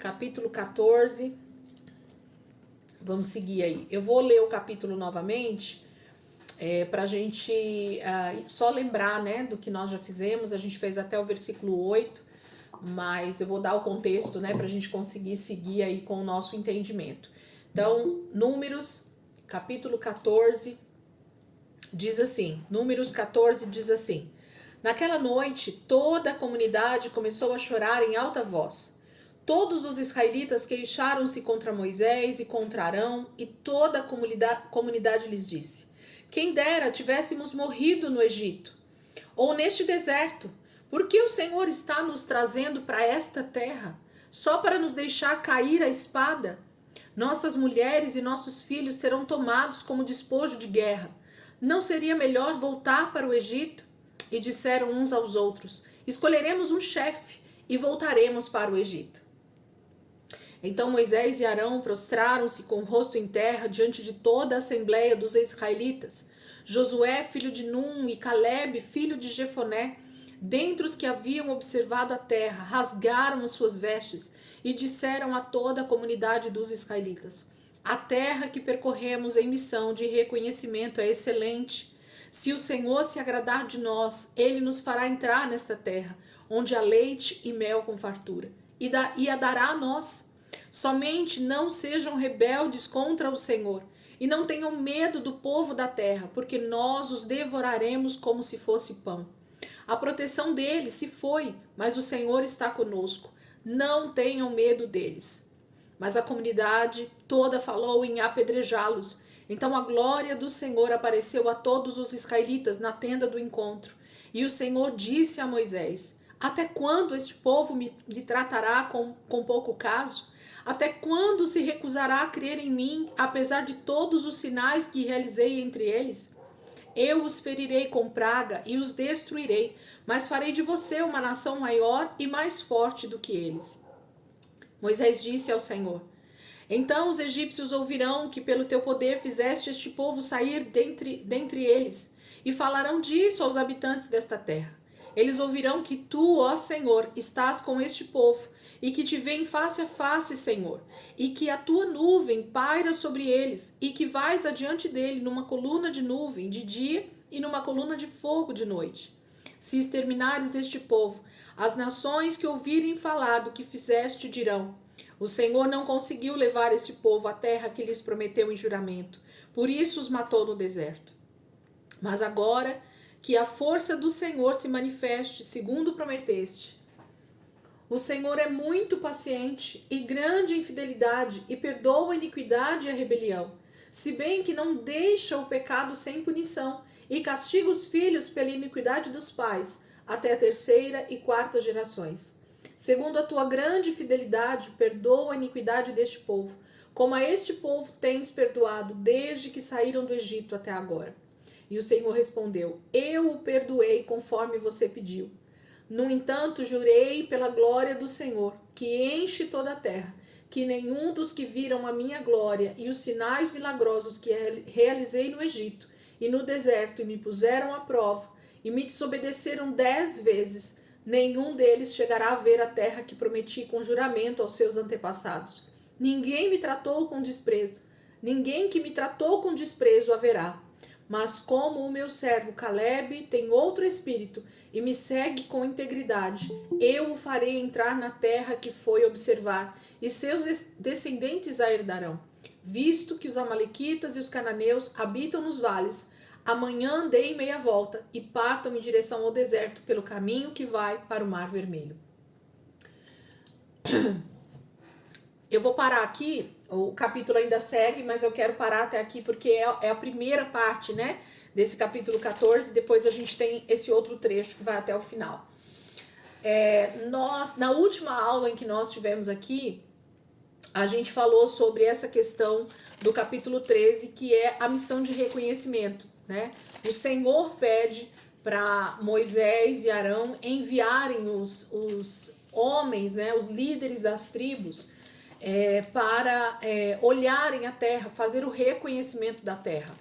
capítulo 14. Vamos seguir aí. Eu vou ler o capítulo novamente, para a gente só lembrar, né, do que nós já fizemos. A gente fez até o versículo 8, mas eu vou dar o contexto, né, para a gente conseguir seguir aí com o nosso entendimento. Então, Números, capítulo 14, diz assim, Números 14 diz assim: naquela noite, toda a comunidade começou a chorar em alta voz. Todos os israelitas queixaram-se contra Moisés e contra Arão, e toda a comunidade lhes disse: quem dera tivéssemos morrido no Egito, ou neste deserto, porque o Senhor está nos trazendo para esta terra, só para nos deixar cair a espada? Nossas mulheres e nossos filhos serão tomados como despojo de guerra. Não seria melhor voltar para o Egito? E disseram uns aos outros: escolheremos um chefe e voltaremos para o Egito. Então Moisés e Arão prostraram-se com o rosto em terra diante de toda a assembleia dos israelitas. Josué, filho de Num, e Calebe, filho de Jefoné, dentre os que haviam observado a terra, rasgaram as suas vestes e disseram a toda a comunidade dos israelitas: a terra que percorremos em missão de reconhecimento é excelente. Se o Senhor se agradar de nós, ele nos fará entrar nesta terra, onde há leite e mel com fartura, e a dará a nós. Somente não sejam rebeldes contra o Senhor, e não tenham medo do povo da terra, porque nós os devoraremos como se fosse pão. A proteção deles se foi, mas o Senhor está conosco. Não tenham medo deles. Mas a comunidade toda falou em apedrejá-los. Então a glória do Senhor apareceu a todos os israelitas na tenda do encontro. E o Senhor disse a Moisés: até quando este povo me tratará com pouco caso? Até quando se recusará a crer em mim, apesar de todos os sinais que realizei entre eles? Eu os ferirei com praga e os destruirei, mas farei de você uma nação maior e mais forte do que eles. Moisés disse ao Senhor: então os egípcios ouvirão que pelo teu poder fizeste este povo sair dentre eles, e falarão disso aos habitantes desta terra. Eles ouvirão que tu, ó Senhor, estás com este povo, e que te veem face a face, Senhor, e que a tua nuvem paira sobre eles, e que vais adiante dele numa coluna de nuvem de dia e numa coluna de fogo de noite. Se exterminares este povo, as nações que ouvirem falar do que fizeste dirão: o Senhor não conseguiu levar este povo à terra que lhes prometeu em juramento, por isso os matou no deserto. Mas agora que a força do Senhor se manifeste, segundo prometeste. O Senhor é muito paciente e grande em fidelidade, e perdoa a iniquidade e a rebelião, se bem que não deixa o pecado sem punição, e castiga os filhos pela iniquidade dos pais, até a terceira e quarta gerações. Segundo a tua grande fidelidade, perdoa a iniquidade deste povo, como a este povo tens perdoado desde que saíram do Egito até agora. E o Senhor respondeu: eu o perdoei conforme você pediu. No entanto, jurei pela glória do Senhor, que enche toda a terra, que nenhum dos que viram a minha glória e os sinais milagrosos que realizei no Egito e no deserto e me puseram à prova e me desobedeceram 10 vezes, nenhum deles chegará a ver a terra que prometi com juramento aos seus antepassados. Ninguém que me tratou com desprezo haverá. Mas como o meu servo Calebe tem outro espírito e me segue com integridade, eu o farei entrar na terra que foi observar, e seus descendentes a herdarão. Visto que os amalequitas e os cananeus habitam nos vales, amanhã deem meia volta e partam em direção ao deserto pelo caminho que vai para o Mar Vermelho. Eu vou parar aqui, o capítulo ainda segue, mas eu quero parar até aqui porque é a primeira parte, né, desse capítulo 14, depois a gente tem esse outro trecho que vai até o final. Na última aula em que nós tivemos aqui, a gente falou sobre essa questão do capítulo 13, que é a missão de reconhecimento, né? O Senhor pede para Moisés e Arão enviarem os homens, né, os líderes das tribos, para olharem a terra, fazer o reconhecimento da terra.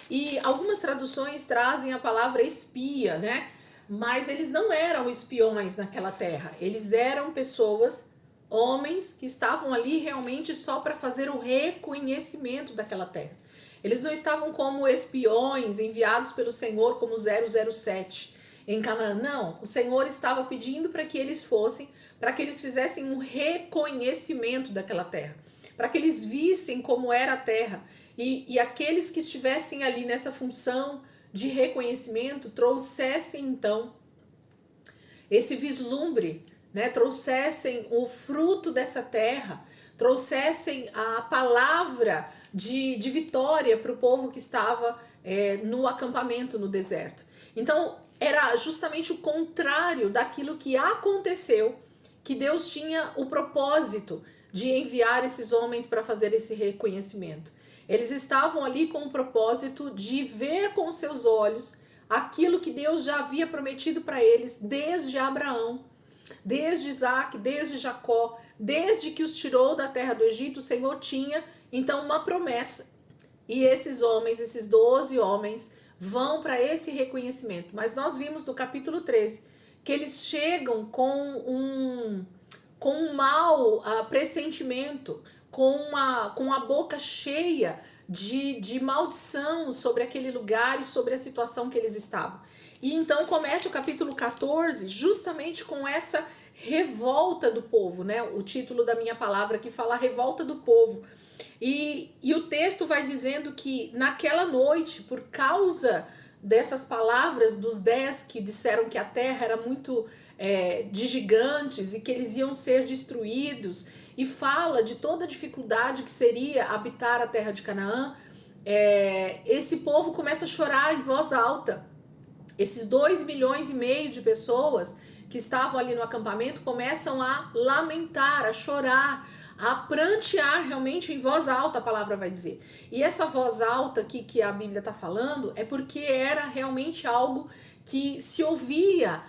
E algumas traduções trazem a palavra espia, né? Mas eles não eram espiões naquela terra. Eles eram pessoas homens que estavam ali realmente só para fazer o reconhecimento daquela terra. Eles não estavam como espiões enviados pelo Senhor como 007 em Canaã. Não, o Senhor estava pedindo para que eles fossem, para que eles fizessem um reconhecimento daquela terra, para que eles vissem como era a terra. E aqueles que estivessem ali nessa função de reconhecimento trouxessem então esse vislumbre, né? Trouxessem o fruto dessa terra, trouxessem a palavra de vitória para o povo que estava no acampamento no deserto. Então era justamente o contrário daquilo que aconteceu, que Deus tinha o propósito de enviar esses homens para fazer esse reconhecimento. Eles estavam ali com o propósito de ver com os seus olhos aquilo que Deus já havia prometido para eles desde Abraão, desde Isaac, desde Jacó, desde que os tirou da terra do Egito. O Senhor tinha então uma promessa. E esses homens, esses 12 homens, vão para esse reconhecimento. Mas nós vimos no capítulo 13 que eles chegam com um mau pressentimento, com a boca cheia de maldição sobre aquele lugar e sobre a situação que eles estavam. E então começa o capítulo 14 justamente com essa revolta do povo, né? O título da minha palavra aqui fala revolta do povo. E o texto vai dizendo que naquela noite, por causa dessas palavras dos 10 que disseram que a terra era muito de gigantes e que eles iam ser destruídos, e fala de toda a dificuldade que seria habitar a terra de Canaã, esse povo começa a chorar em voz alta. Esses 2,5 milhões de pessoas que estavam ali no acampamento começam a lamentar, a chorar, a prantear realmente em voz alta, a palavra vai dizer. E essa voz alta aqui que a Bíblia está falando é porque era realmente algo que se ouvia,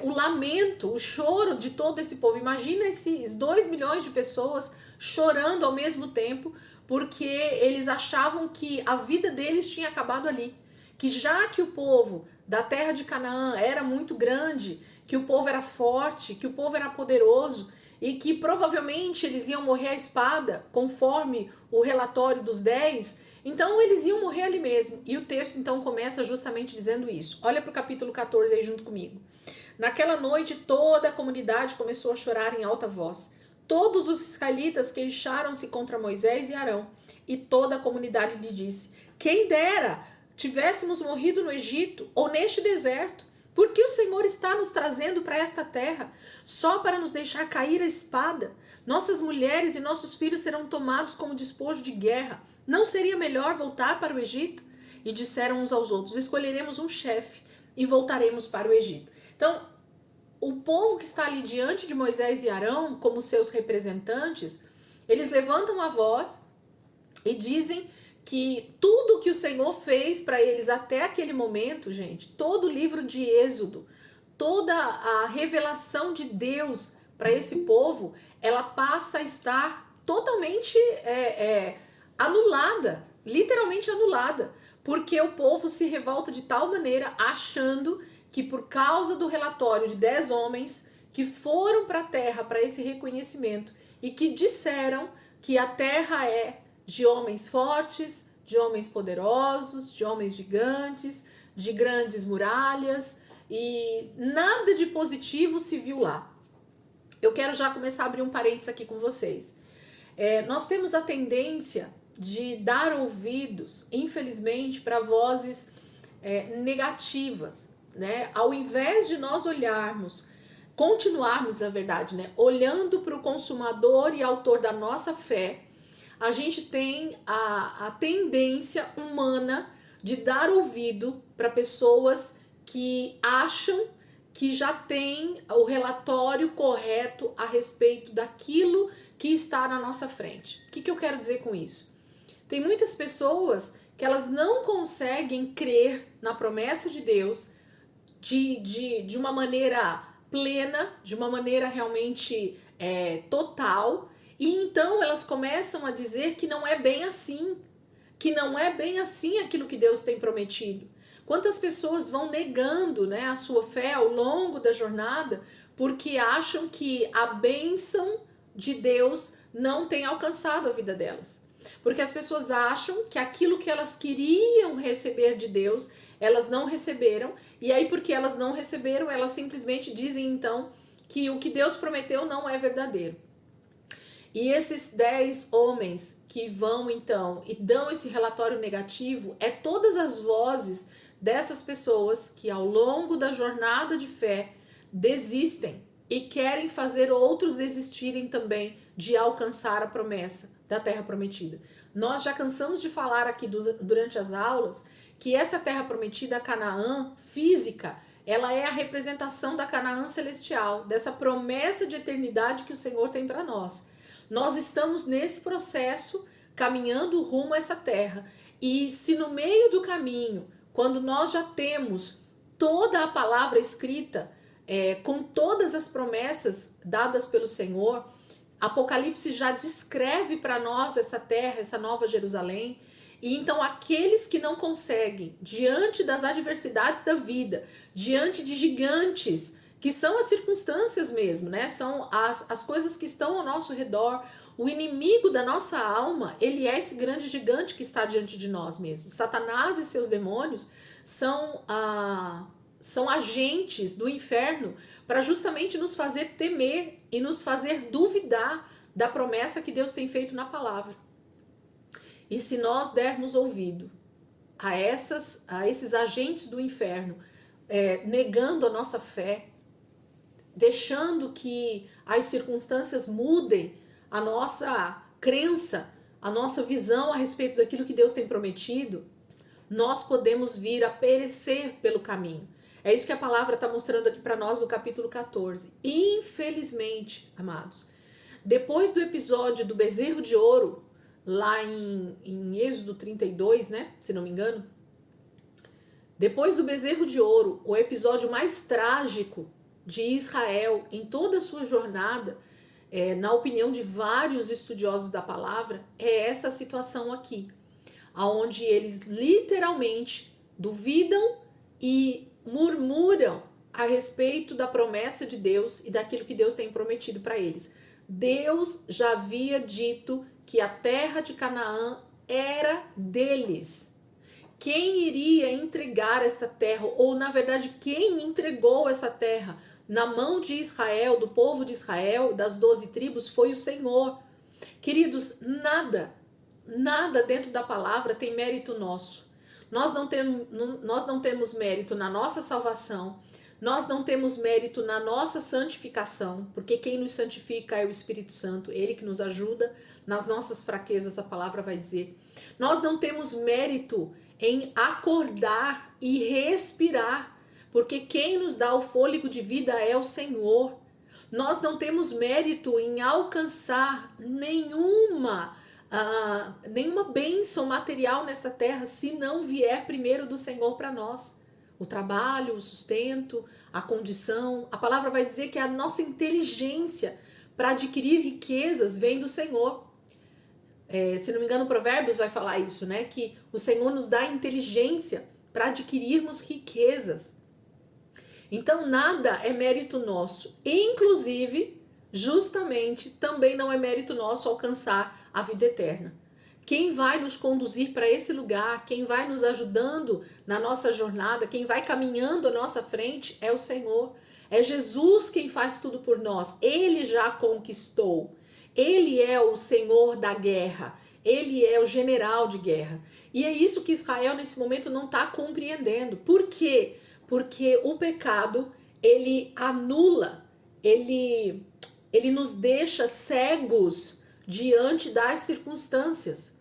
o lamento, o choro de todo esse povo. Imagina esses 2 milhões de pessoas chorando ao mesmo tempo, porque eles achavam que a vida deles tinha acabado ali. Que já que o povo da terra de Canaã era muito grande, que o povo era forte, que o povo era poderoso e que provavelmente eles iam morrer à espada, conforme o relatório dos 10, então eles iam morrer ali mesmo. E o texto então começa justamente dizendo isso. Olha para o capítulo 14 aí junto comigo. Naquela noite toda a comunidade começou a chorar em alta voz. Todos os israelitas queixaram-se contra Moisés e Arão, e toda a comunidade lhe disse: quem dera tivéssemos morrido no Egito ou neste deserto, porque o Senhor está nos trazendo para esta terra só para nos deixar cair a espada. Nossas mulheres e nossos filhos serão tomados como despojo de guerra. Não seria melhor voltar para o Egito? E disseram uns aos outros: escolheremos um chefe e voltaremos para o Egito. Então, o povo que está ali diante de Moisés e Arão, como seus representantes, eles levantam a voz e dizem que tudo que o Senhor fez para eles até aquele momento, gente, todo o livro de Êxodo, toda a revelação de Deus para esse povo, ela passa a estar totalmente anulada, literalmente anulada, porque o povo se revolta de tal maneira, achando que por causa do relatório de 10 homens que foram para a terra para esse reconhecimento e que disseram que a terra é de homens fortes, de homens poderosos, de homens gigantes, de grandes muralhas, e nada de positivo se viu lá. Eu quero já começar a abrir um parênteses aqui com vocês. Nós temos a tendência de dar ouvidos, infelizmente, para vozes negativas, né? Ao invés de nós continuarmos, na verdade, né, olhando para o consumador e autor da nossa fé, a gente tem a tendência humana de dar ouvido para pessoas que acham que já tem o relatório correto a respeito daquilo que está na nossa frente. O que eu quero dizer com isso? Tem muitas pessoas que elas não conseguem crer na promessa de Deus de uma maneira plena, de uma maneira realmente total, e então elas começam a dizer que não é bem assim, aquilo que Deus tem prometido. Quantas pessoas vão negando, né, a sua fé ao longo da jornada porque acham que a bênção de Deus não tem alcançado a vida delas. Porque as pessoas acham que aquilo que elas queriam receber de Deus, elas não receberam, e aí porque elas não receberam, elas simplesmente dizem então que o que Deus prometeu não é verdadeiro. E esses 10 homens que vão então e dão esse relatório negativo, é todas as vozes dessas pessoas que ao longo da jornada de fé desistem e querem fazer outros desistirem também de alcançar a promessa da terra prometida. Nós já cansamos de falar aqui durante as aulas que essa terra prometida, a Canaã física, ela é a representação da Canaã celestial, dessa promessa de eternidade que o Senhor tem para nós. Nós estamos nesse processo, caminhando rumo a essa terra. E se no meio do caminho, quando nós já temos toda a palavra escrita, com todas as promessas dadas pelo Senhor, Apocalipse já descreve para nós essa terra, essa nova Jerusalém. E então aqueles que não conseguem, diante das adversidades da vida, diante de gigantes, que são as circunstâncias mesmo, né? São as coisas que estão ao nosso redor. O inimigo da nossa alma, ele é esse grande gigante que está diante de nós mesmo. Satanás e seus demônios são agentes do inferno para justamente nos fazer temer e nos fazer duvidar da promessa que Deus tem feito na palavra. E se nós dermos ouvido a esses agentes do inferno, negando a nossa fé, deixando que as circunstâncias mudem a nossa crença, a nossa visão a respeito daquilo que Deus tem prometido, nós podemos vir a perecer pelo caminho. É isso que a palavra está mostrando aqui para nós no capítulo 14. Infelizmente, amados, depois do episódio do bezerro de ouro, lá em Êxodo 32, né, se não me engano, depois do bezerro de ouro, o episódio mais trágico de Israel em toda a sua jornada, na opinião de vários estudiosos da palavra, é essa situação aqui, onde eles literalmente duvidam e murmuram a respeito da promessa de Deus e daquilo que Deus tem prometido para eles. Deus já havia dito que a terra de Canaã era deles. Quem iria entregar esta terra, ou na verdade quem entregou essa terra na mão de Israel, do povo de Israel, das 12 tribos, foi o Senhor. Queridos, nada dentro da palavra tem mérito nosso. Nós não temos mérito na nossa salvação, nós não temos mérito na nossa santificação, porque quem nos santifica é o Espírito Santo, ele que nos ajuda nas nossas fraquezas, a palavra vai dizer. Nós não temos mérito em acordar e respirar, porque quem nos dá o fôlego de vida é o Senhor. Nós não temos mérito em alcançar nenhuma bênção material nesta terra se não vier primeiro do Senhor para nós. O trabalho, o sustento, a condição. A palavra vai dizer que a nossa inteligência para adquirir riquezas vem do Senhor. Se não me engano, Provérbios vai falar isso, né? Que o Senhor nos dá inteligência para adquirirmos riquezas. Então, nada é mérito nosso. Inclusive, justamente, também não é mérito nosso alcançar a vida eterna. Quem vai nos conduzir para esse lugar, quem vai nos ajudando na nossa jornada, quem vai caminhando à nossa frente é o Senhor. É Jesus quem faz tudo por nós. Ele já conquistou. Ele é o Senhor da guerra. Ele é o general de guerra. E é isso que Israel nesse momento não está compreendendo. Por quê? Porque o pecado, ele anula, ele nos deixa cegos diante das circunstâncias.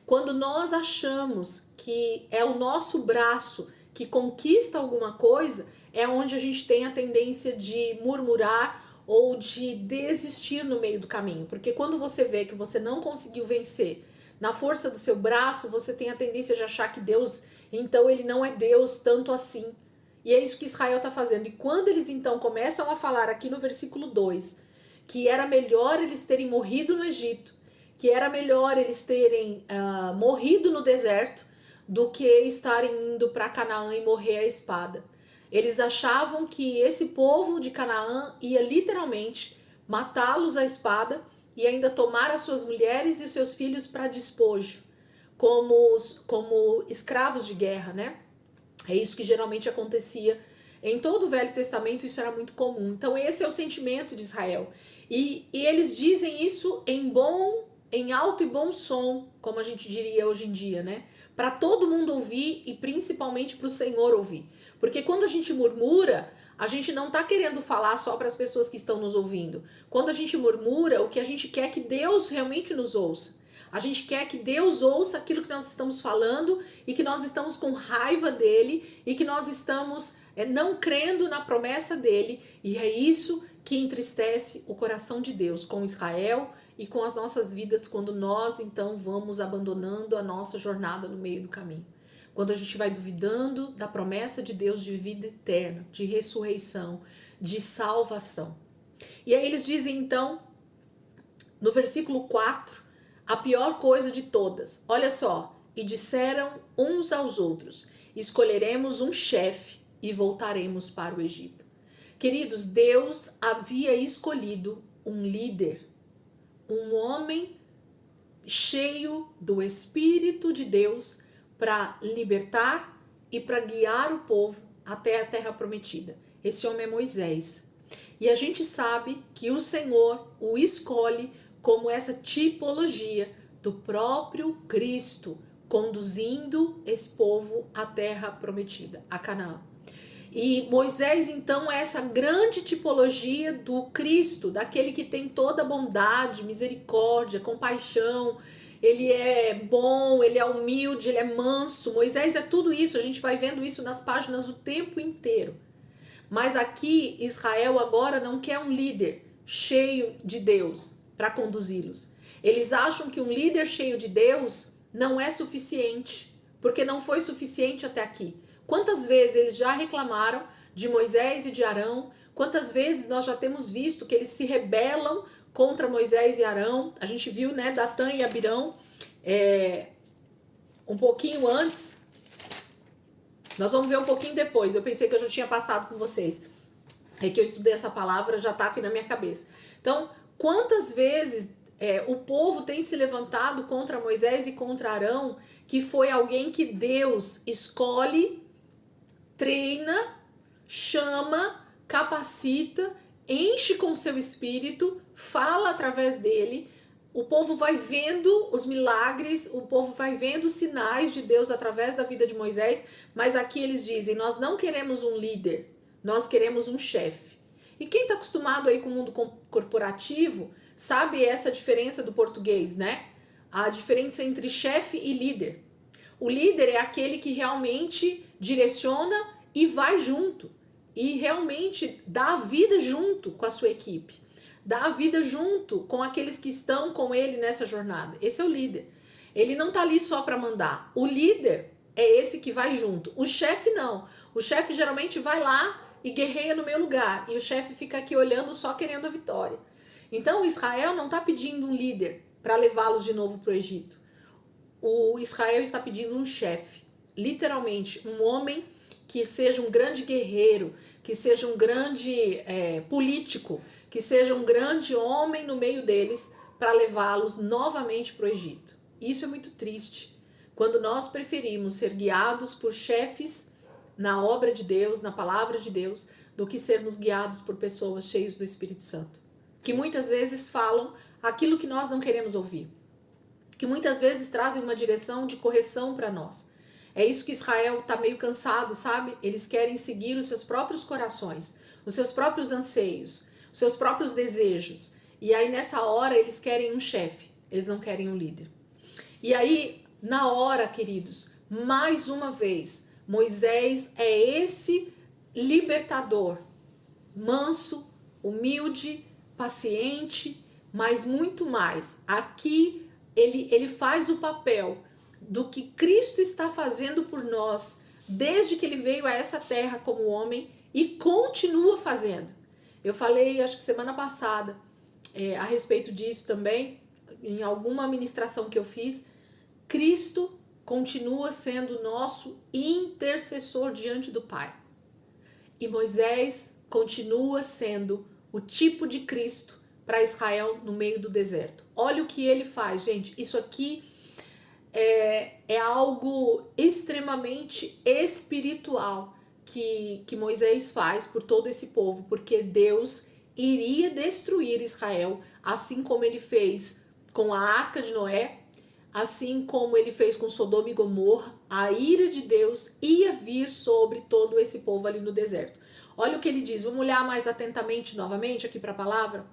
Quando nós achamos que é o nosso braço que conquista alguma coisa, é onde a gente tem a tendência de murmurar ou de desistir no meio do caminho. Porque quando você vê que você não conseguiu vencer na força do seu braço, você tem a tendência de achar que Deus, então ele não é Deus tanto assim. E é isso que Israel está fazendo. E quando eles então começam a falar aqui no versículo 2, que era melhor eles terem morrido no Egito, que era melhor eles terem morrido no deserto, do que estarem indo para Canaã e morrer à espada. Eles achavam que esse povo de Canaã ia literalmente matá-los à espada e ainda tomar as suas mulheres e os seus filhos para despojo, como escravos de guerra, né? É isso que geralmente acontecia. Em todo o Velho Testamento isso era muito comum. Então esse é o sentimento de Israel. E eles dizem isso em alto e bom som, como a gente diria hoje em dia, né? Para todo mundo ouvir e principalmente para o Senhor ouvir. Porque quando a gente murmura, a gente não está querendo falar só para as pessoas que estão nos ouvindo. Quando a gente murmura, o que a gente quer é que Deus realmente nos ouça. A gente quer que Deus ouça aquilo que nós estamos falando e que nós estamos com raiva dele e que nós estamos não crendo na promessa dele. E é isso que entristece o coração de Deus com Israel e com as nossas vidas quando nós então vamos abandonando a nossa jornada no meio do caminho. Quando a gente vai duvidando da promessa de Deus de vida eterna, de ressurreição, de salvação. E aí eles dizem então, no versículo 4, a pior coisa de todas. Olha só, e disseram uns aos outros, escolheremos um chefe e voltaremos para o Egito. Queridos, Deus havia escolhido um líder, um homem cheio do Espírito de Deus para libertar e para guiar o povo até a terra prometida. Esse homem é Moisés. E a gente sabe que o Senhor o escolhe como essa tipologia do próprio Cristo, conduzindo esse povo à terra prometida, a Canaã. E Moisés, então, é essa grande tipologia do Cristo, daquele que tem toda bondade, misericórdia, compaixão. Ele é bom, ele é humilde, ele é manso. Moisés é tudo isso, a gente vai vendo isso nas páginas o tempo inteiro. Mas aqui, Israel agora não quer um líder cheio de Deus para conduzi-los. Eles acham que um líder cheio de Deus não é suficiente, porque não foi suficiente até aqui. Quantas vezes eles já reclamaram de Moisés e de Arão? Quantas vezes nós já temos visto que eles se rebelam contra Moisés e Arão? A gente viu, né, Datã e Abirão um pouquinho antes. Nós vamos ver um pouquinho depois. Eu pensei que eu já tinha passado com vocês. É que eu estudei essa palavra, já está aqui na minha cabeça. Então, quantas vezes o povo tem se levantado contra Moisés e contra Arão, que foi alguém que Deus escolhe, treina, chama, capacita, enche com seu espírito, fala através dele. O povo vai vendo os milagres, o povo vai vendo os sinais de Deus através da vida de Moisés, mas aqui eles dizem, nós não queremos um líder, nós queremos um chefe. E quem está acostumado aí com o mundo corporativo, sabe essa diferença do português, né? A diferença entre chefe e líder. O líder é aquele que realmente direciona e vai junto. E realmente dá a vida junto com a sua equipe. Dá a vida junto com aqueles que estão com ele nessa jornada. Esse é o líder. Ele não está ali só para mandar. O líder é esse que vai junto. O chefe não. O chefe geralmente vai lá e guerreia no meu lugar. E o chefe fica aqui olhando só querendo a vitória. Então Israel não está pedindo um líder para levá-los de novo para o Egito. O Israel está pedindo um chefe. Literalmente, um homem que seja um grande guerreiro, que seja um grande político, que seja um grande homem no meio deles para levá-los novamente para o Egito. Isso é muito triste, quando nós preferimos ser guiados por chefes na obra de Deus, na palavra de Deus, do que sermos guiados por pessoas cheias do Espírito Santo, que muitas vezes falam aquilo que nós não queremos ouvir, que muitas vezes trazem uma direção de correção para nós. É isso que Israel está meio cansado, sabe? Eles querem seguir os seus próprios corações, os seus próprios anseios, os seus próprios desejos. E aí nessa hora eles querem um chefe, eles não querem um líder. E aí, na hora, queridos, mais uma vez, Moisés é esse libertador, manso, humilde, paciente, mas muito mais. Aqui ele faz o papel do que Cristo está fazendo por nós desde que ele veio a essa terra como homem e continua fazendo. Eu falei, acho que semana passada, a respeito disso também, em alguma ministração que eu fiz. Cristo continua sendo nosso intercessor diante do Pai. E Moisés continua sendo o tipo de Cristo para Israel no meio do deserto. Olha o que ele faz, gente. Isso aqui é algo extremamente espiritual que Moisés faz por todo esse povo, porque Deus iria destruir Israel, assim como ele fez com a Arca de Noé, assim como ele fez com Sodoma e Gomorra. A ira de Deus ia vir sobre todo esse povo ali no deserto. Olha o que ele diz, vamos olhar mais atentamente novamente aqui para a palavra.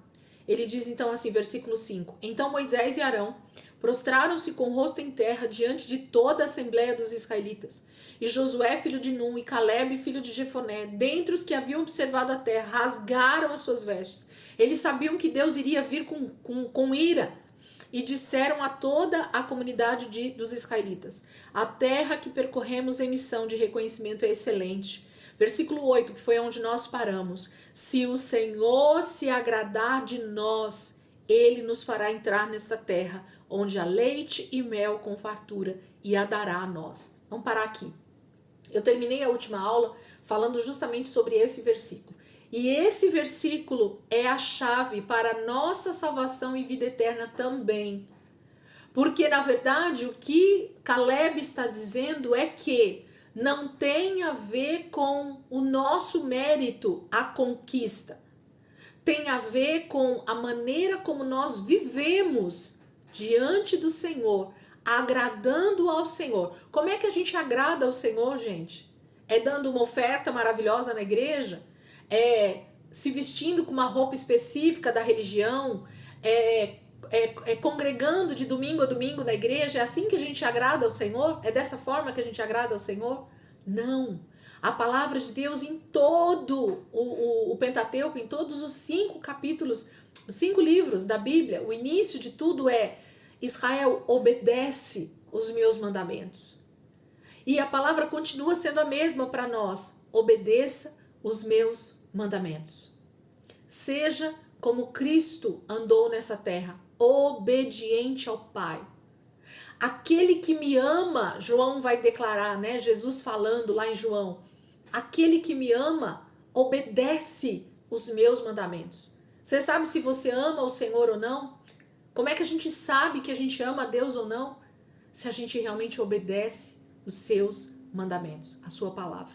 Ele diz então assim, versículo 5: Então Moisés e Arão prostraram-se com o rosto em terra diante de toda a assembleia dos israelitas. E Josué, filho de Nun, e Calebe, filho de Jefoné, dentre os que haviam observado a terra, rasgaram as suas vestes. Eles sabiam que Deus iria vir com ira. E disseram a toda a comunidade dos israelitas: a terra que percorremos em missão de reconhecimento é excelente. Versículo 8, que foi onde nós paramos. Se o Senhor se agradar de nós, ele nos fará entrar nesta terra, onde há leite e mel com fartura, e a dará a nós. Vamos parar aqui. Eu terminei a última aula falando justamente sobre esse versículo. E esse versículo é a chave para a nossa salvação e vida eterna também. Porque, na verdade, o que Caleb está dizendo é que não tem a ver com o nosso mérito a conquista. Tem a ver com a maneira como nós vivemos diante do Senhor, agradando ao Senhor. Como é que a gente agrada ao Senhor, gente? É dando uma oferta maravilhosa na igreja? É se vestindo com uma roupa específica da religião? É congregando de domingo a domingo na igreja? É assim que a gente agrada ao Senhor? É dessa forma que a gente agrada ao Senhor? Não. A palavra de Deus em todo o Pentateuco, em todos os 5 capítulos, os 5 livros da Bíblia, o início de tudo é: Israel, obedece os meus mandamentos. E a palavra continua sendo a mesma para nós: obedeça os meus mandamentos. Seja como Cristo andou nessa terra, obediente ao Pai. Aquele que me ama, João vai declarar, né? Jesus falando lá em João: aquele que me ama obedece os meus mandamentos. Você sabe se você ama o Senhor ou não? Como é que a gente sabe que a gente ama a Deus ou não? Se a gente realmente obedece os seus mandamentos, a sua palavra.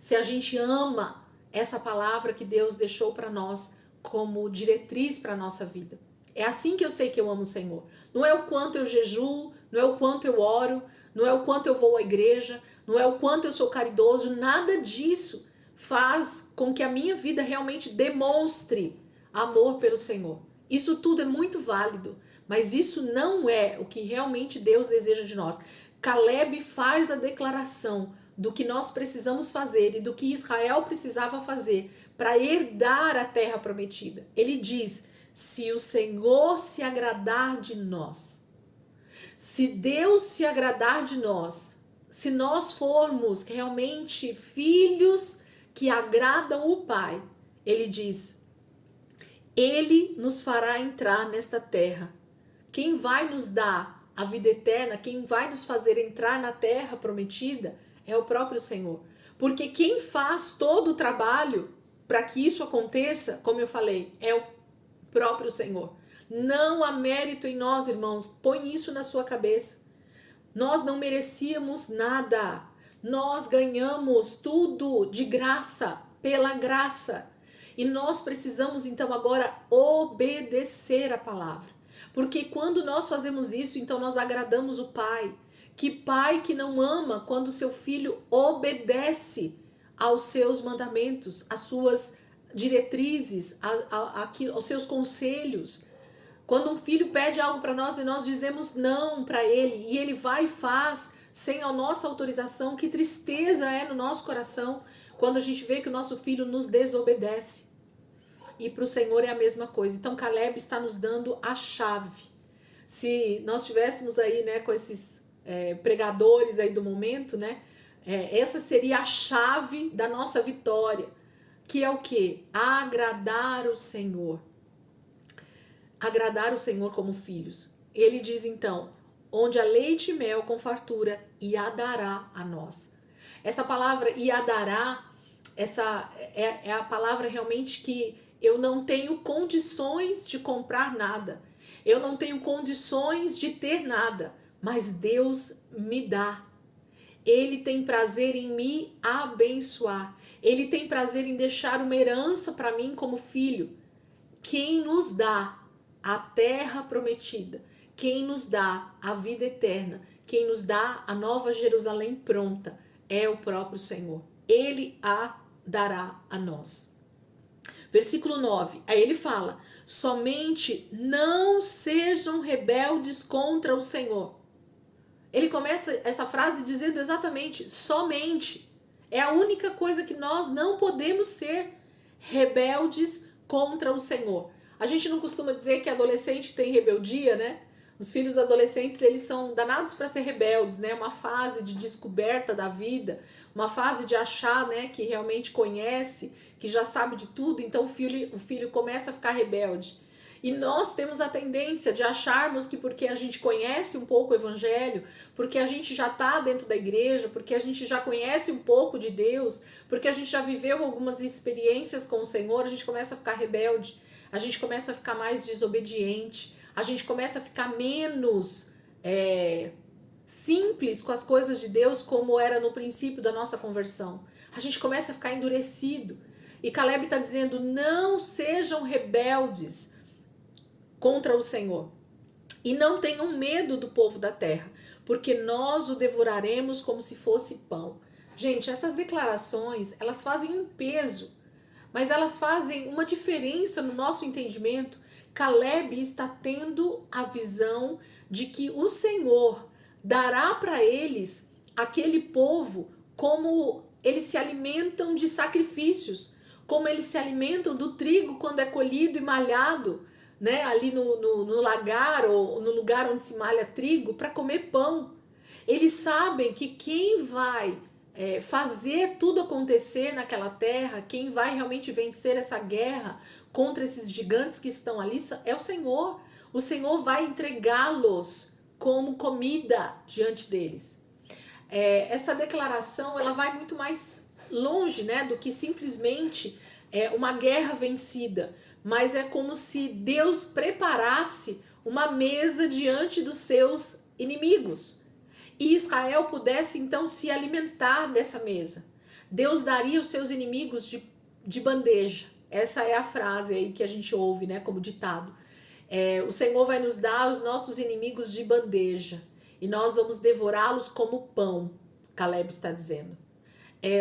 Se a gente ama essa palavra que Deus deixou para nós como diretriz para a nossa vida. É assim que eu sei que eu amo o Senhor. Não é o quanto eu jejuo, não é o quanto eu oro, não é o quanto eu vou à igreja, não é o quanto eu sou caridoso, nada disso faz com que a minha vida realmente demonstre amor pelo Senhor. Isso tudo é muito válido, mas isso não é o que realmente Deus deseja de nós. Caleb faz a declaração do que nós precisamos fazer e do que Israel precisava fazer para herdar a terra prometida. Ele diz: se o Senhor se agradar de nós, se Deus se agradar de nós, se nós formos realmente filhos que agradam o Pai, ele diz: ele nos fará entrar nesta terra. Quem vai nos dar a vida eterna, quem vai nos fazer entrar na terra prometida é o próprio Senhor. Porque quem faz todo o trabalho para que isso aconteça, como eu falei, é o próprio Senhor. Não há mérito em nós, irmãos. Põe isso na sua cabeça. Nós não merecíamos nada. Nós ganhamos tudo de graça, pela graça. E nós precisamos então agora obedecer a palavra. Porque quando nós fazemos isso, então nós agradamos o Pai. Que pai que não ama quando seu filho obedece aos seus mandamentos, às suas diretrizes, aos seus conselhos? Quando um filho pede algo para nós e nós dizemos não para ele, e ele vai e faz sem a nossa autorização, que tristeza é no nosso coração quando a gente vê que o nosso filho nos desobedece. E para o Senhor é a mesma coisa. Então Caleb está nos dando a chave. Se nós tivéssemos aí, né, com esses pregadores aí do momento, né, essa seria a chave da nossa vitória, que é o quê? Agradar o Senhor. Agradar o Senhor como filhos. Ele diz então: onde há leite e mel com fartura, e a dará a nós. Essa palavra e a dará, essa é a palavra realmente que eu não tenho condições de comprar nada, eu não tenho condições de ter nada, mas Deus me dá. Ele tem prazer em me abençoar. Ele tem prazer em deixar uma herança para mim como filho. Quem nos dá a terra prometida, quem nos dá a vida eterna, quem nos dá a nova Jerusalém pronta, é o próprio Senhor. Ele a dará a nós. Versículo 9, aí ele fala: somente não sejam rebeldes contra o Senhor. Ele começa essa frase dizendo exatamente, somente. É a única coisa que nós não podemos ser, rebeldes contra o Senhor. A gente não costuma dizer que adolescente tem rebeldia, né? Os filhos adolescentes, eles são danados para ser rebeldes, né? Uma fase de descoberta da vida, uma fase de achar, né, que realmente conhece, que já sabe de tudo, então o filho começa a ficar rebelde. E nós temos a tendência de acharmos que porque a gente conhece um pouco o evangelho, porque a gente já está dentro da igreja, porque a gente já conhece um pouco de Deus, porque a gente já viveu algumas experiências com o Senhor, a gente começa a ficar rebelde, a gente começa a ficar mais desobediente, a gente começa a ficar menos simples com as coisas de Deus, como era no princípio da nossa conversão. A gente começa a ficar endurecido. E Caleb está dizendo, não sejam rebeldes contra o Senhor. E não tenham medo do povo da terra, porque nós o devoraremos como se fosse pão. Gente, essas declarações, elas fazem um peso, mas elas fazem uma diferença no nosso entendimento. Caleb está tendo a visão de que o Senhor dará para eles, aquele povo, como eles se alimentam de sacrifícios, como eles se alimentam do trigo quando é colhido e malhado, né, ali no lagar ou no lugar onde se malha trigo para comer pão. Eles sabem que quem vai fazer tudo acontecer naquela terra, quem vai realmente vencer essa guerra contra esses gigantes que estão ali é o Senhor. O Senhor vai entregá-los como comida diante deles. Essa declaração, ela vai muito mais longe, né, do que simplesmente uma guerra vencida, mas é como se Deus preparasse uma mesa diante dos seus inimigos e Israel pudesse então se alimentar dessa mesa. Deus daria os seus inimigos de bandeja. Essa é a frase aí que a gente ouve, né, como ditado. O Senhor vai nos dar os nossos inimigos de bandeja e nós vamos devorá-los como pão, Caleb está dizendo.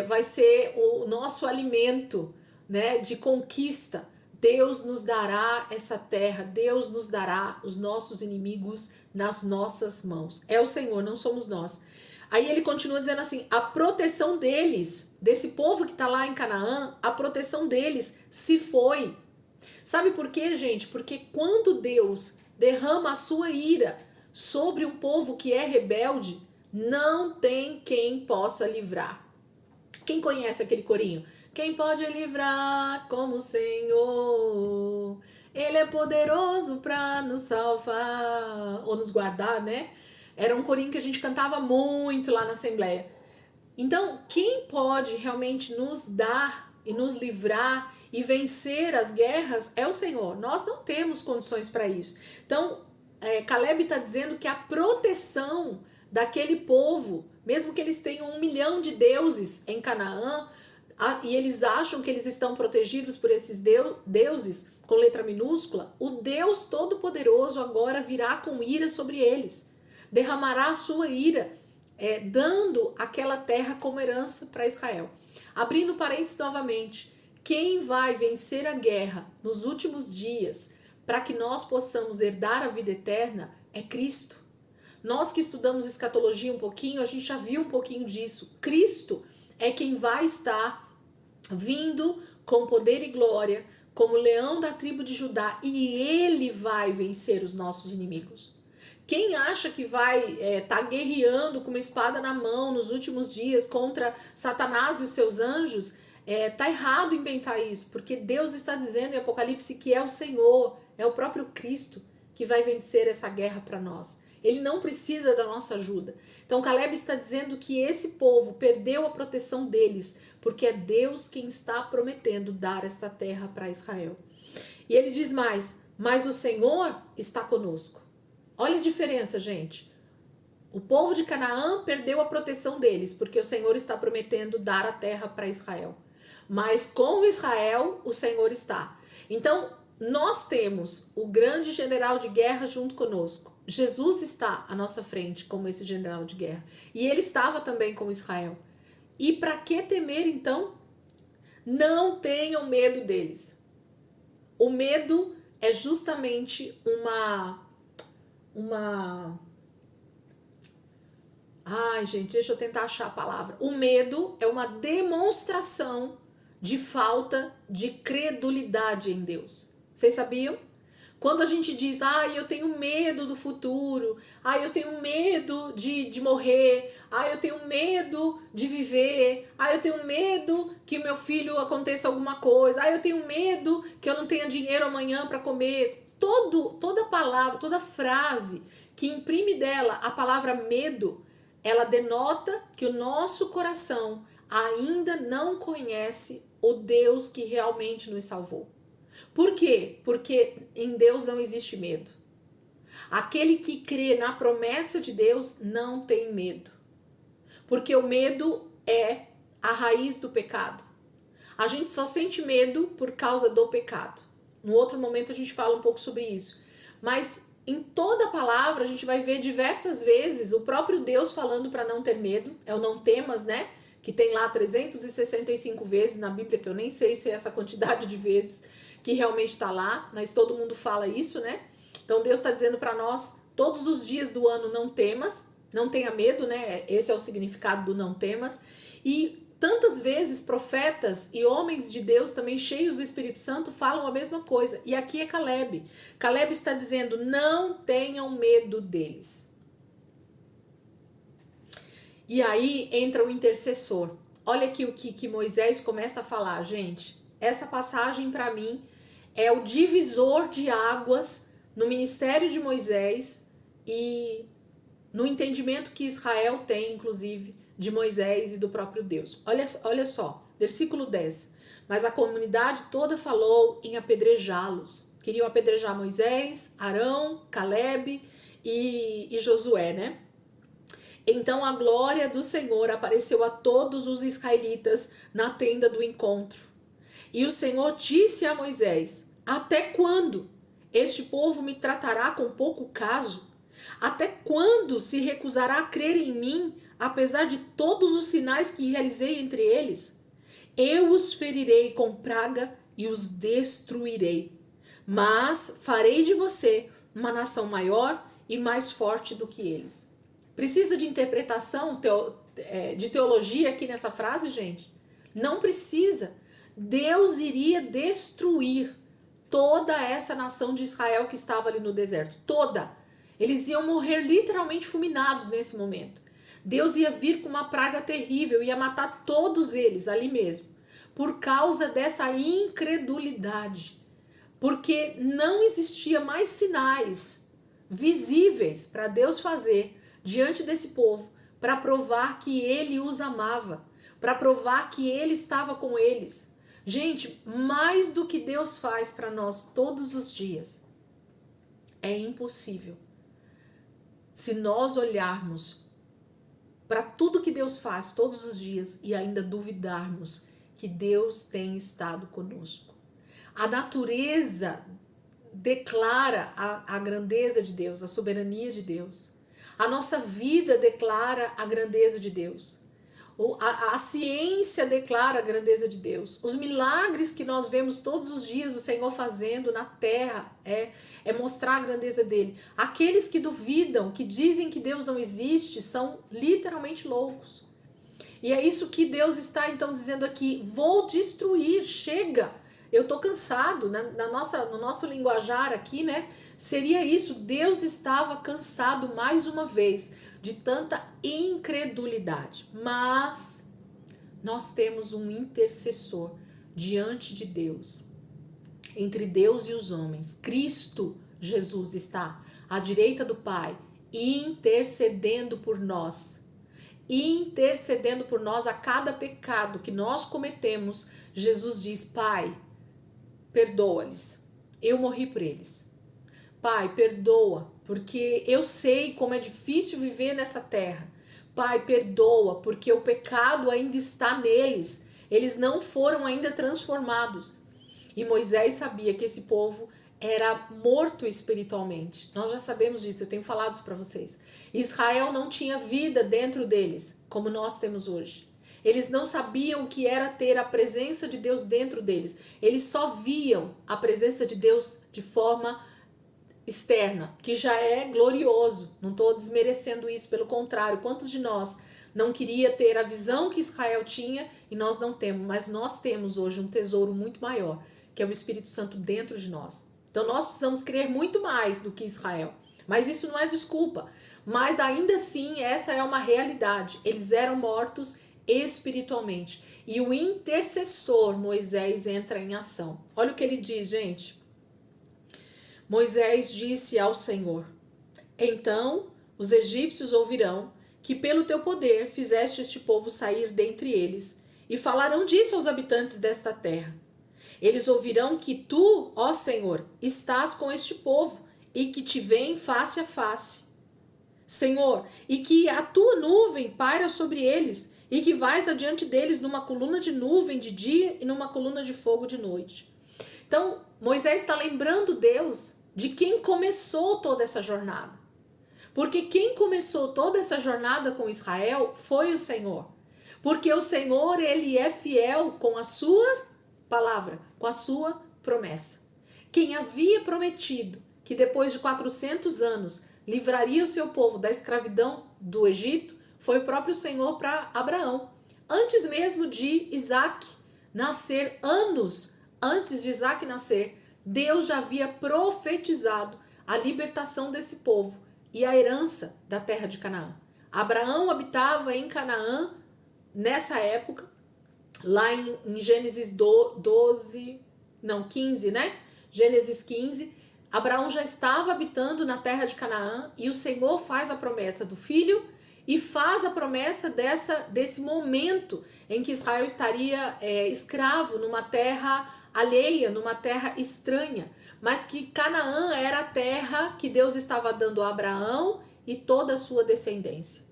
Vai ser o nosso alimento, né, de conquista. Deus nos dará essa terra, Deus nos dará os nossos inimigos nas nossas mãos. É o Senhor, não somos nós. Aí ele continua dizendo assim, a proteção deles, desse povo que está lá em Canaã, a proteção deles se foi. Sabe por quê, gente? Porque quando Deus derrama a sua ira sobre um povo que é rebelde, não tem quem possa livrar. Quem conhece aquele corinho? Quem pode livrar como o Senhor? Ele é poderoso para nos salvar ou nos guardar, né? Era um corinho que a gente cantava muito lá na Assembleia. Então, quem pode realmente nos dar e nos livrar e vencer as guerras é o Senhor. Nós não temos condições para isso. Então, Caleb está dizendo que a proteção daquele povo, mesmo que eles tenham 1 milhão de deuses em Canaã, e eles acham que eles estão protegidos por esses deuses, com letra minúscula, o Deus Todo-Poderoso agora virá com ira sobre eles, derramará a sua ira, dando aquela terra como herança para Israel. Abrindo parênteses novamente, quem vai vencer a guerra nos últimos dias para que nós possamos herdar a vida eterna é Cristo. Nós que estudamos escatologia um pouquinho, a gente já viu um pouquinho disso. Cristo é quem vai estar vindo com poder e glória, como leão da tribo de Judá, e ele vai vencer os nossos inimigos. Quem acha que vai estar guerreando com uma espada na mão nos últimos dias contra Satanás e os seus anjos, tá errado em pensar isso, porque Deus está dizendo em Apocalipse que é o Senhor, é o próprio Cristo que vai vencer essa guerra para nós. Ele não precisa da nossa ajuda. Então Caleb está dizendo que esse povo perdeu a proteção deles, porque é Deus quem está prometendo dar esta terra para Israel. E ele diz mais, mas o Senhor está conosco. Olha a diferença, gente. O povo de Canaã perdeu a proteção deles, porque o Senhor está prometendo dar a terra para Israel. Mas com Israel, o Senhor está. Então, nós temos o grande general de guerra junto conosco. Jesus está à nossa frente como esse general de guerra. E ele estava também com Israel. E para que temer, então? Não tenham medo deles. O medo é justamente Ai, gente, deixa eu tentar achar a palavra. O medo é uma demonstração de falta de credulidade em Deus. Vocês sabiam? Quando a gente diz, eu tenho medo do futuro, eu tenho medo de morrer, eu tenho medo de viver, eu tenho medo que meu filho aconteça alguma coisa, eu tenho medo que eu não tenha dinheiro amanhã para comer. Toda palavra, toda frase que imprime dela a palavra medo, ela denota que o nosso coração ainda não conhece o Deus que realmente nos salvou. Por quê? Porque em Deus não existe medo. Aquele que crê na promessa de Deus não tem medo. Porque o medo é a raiz do pecado. A gente só sente medo por causa do pecado. No outro momento a gente fala um pouco sobre isso. Mas em toda a palavra a gente vai ver diversas vezes o próprio Deus falando para não ter medo. É o não temas, né? Que tem lá 365 vezes na Bíblia, que eu nem sei se é essa quantidade de vezes que realmente está lá, mas todo mundo fala isso, né? Então Deus está dizendo para nós, todos os dias do ano não temas, não tenha medo, né? Esse é o significado do não temas. E tantas vezes profetas e homens de Deus também cheios do Espírito Santo falam a mesma coisa. E aqui é Caleb. Caleb está dizendo, não tenham medo deles. E aí entra o intercessor. Olha aqui o que Moisés começa a falar, gente. Essa passagem para mim é o divisor de águas no ministério de Moisés e no entendimento que Israel tem, inclusive, de Moisés e do próprio Deus. Olha só, versículo 10. Mas a comunidade toda falou em apedrejá-los. Queriam apedrejar Moisés, Arão, Caleb e Josué, né? Então a glória do Senhor apareceu a todos os israelitas na tenda do encontro. E o Senhor disse a Moisés, até quando este povo me tratará com pouco caso? Até quando se recusará a crer em mim, apesar de todos os sinais que realizei entre eles? Eu os ferirei com praga e os destruirei. Mas farei de você uma nação maior e mais forte do que eles. Precisa de interpretação de teologia aqui nessa frase, gente? Não precisa. Deus iria destruir toda essa nação de Israel que estava ali no deserto. Toda. Eles iam morrer literalmente fulminados nesse momento. Deus ia vir com uma praga terrível, ia matar todos eles ali mesmo. Por causa dessa incredulidade. Porque não existia mais sinais visíveis para Deus fazer diante desse povo, para provar que ele os amava, para provar que ele estava com eles. Gente, mais do que Deus faz para nós todos os dias, é impossível. Se nós olharmos para tudo que Deus faz todos os dias e ainda duvidarmos que Deus tem estado conosco. A natureza declara a grandeza de Deus, a soberania de Deus. A nossa vida declara a grandeza de Deus. A ciência declara a grandeza de Deus. Os milagres que nós vemos todos os dias o Senhor fazendo na terra é mostrar a grandeza dele. Aqueles que duvidam, que dizem que Deus não existe, são literalmente loucos. E é isso que Deus está então dizendo aqui, vou destruir, chega. Eu tô cansado, no nosso linguajar aqui, né? Seria isso, Deus estava cansado mais uma vez de tanta incredulidade. Mas nós temos um intercessor diante de Deus, entre Deus e os homens. Cristo Jesus está à direita do Pai, intercedendo por nós. Intercedendo por nós a cada pecado que nós cometemos. Jesus diz: Pai, perdoa-lhes. Eu morri por eles. Pai, perdoa, porque eu sei como é difícil viver nessa terra. Pai, perdoa, porque o pecado ainda está neles. Eles não foram ainda transformados. E Moisés sabia que esse povo era morto espiritualmente. Nós já sabemos disso, eu tenho falado isso para vocês. Israel não tinha vida dentro deles, como nós temos hoje. Eles não sabiam o que era ter a presença de Deus dentro deles. Eles só viam a presença de Deus de forma externa, que já é glorioso. Não estou desmerecendo isso, pelo contrário. Quantos de nós não queria ter a visão que Israel tinha e nós não temos, mas nós temos hoje um tesouro muito maior, que é o Espírito Santo dentro de nós. Então nós precisamos crer muito mais do que Israel. Mas isso não é desculpa. Mas ainda assim, essa é uma realidade. Eles eram mortos espiritualmente. E o intercessor Moisés entra em ação. Olha o que ele diz, gente. Moisés disse ao Senhor: então os egípcios ouvirão que pelo teu poder fizeste este povo sair dentre eles, e falarão disso aos habitantes desta terra. Eles ouvirão que tu, ó Senhor, estás com este povo, e que te veem face a face. Senhor, e que a tua nuvem paira sobre eles, e que vais adiante deles numa coluna de nuvem de dia e numa coluna de fogo de noite. Então, Moisés está lembrando Deus de quem começou toda essa jornada. Porque quem começou toda essa jornada com Israel foi o Senhor. Porque o Senhor, ele é fiel com a sua palavra, com a sua promessa. Quem havia prometido que depois de 400 anos livraria o seu povo da escravidão do Egito foi o próprio Senhor para Abraão. Antes mesmo de Isaac nascer, anos antes de Isaac nascer, Deus já havia profetizado a libertação desse povo e a herança da terra de Canaã. Abraão habitava em Canaã nessa época, lá em Gênesis 15, né? Gênesis 15, Abraão já estava habitando na terra de Canaã e o Senhor faz a promessa do filho e faz a promessa desse momento em que Israel estaria escravo numa terra alheia, numa terra estranha, mas que Canaã era a terra que Deus estava dando a Abraão e toda a sua descendência.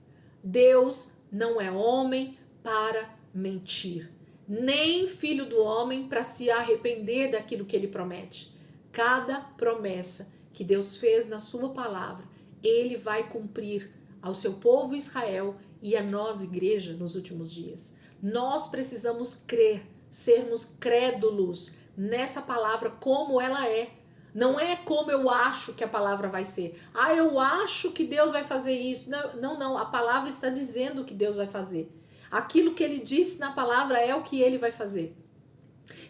Deus não é homem para mentir, nem filho do homem para se arrepender daquilo que ele promete. Cada promessa que Deus fez na sua palavra, ele vai cumprir ao seu povo Israel e a nós, igreja, nos últimos dias. Nós precisamos crer, sermos crédulos nessa palavra como ela é. Não é como eu acho que a palavra vai ser. Eu acho que Deus vai fazer isso. Não. A palavra está dizendo o que Deus vai fazer. Aquilo que ele disse na palavra é o que ele vai fazer.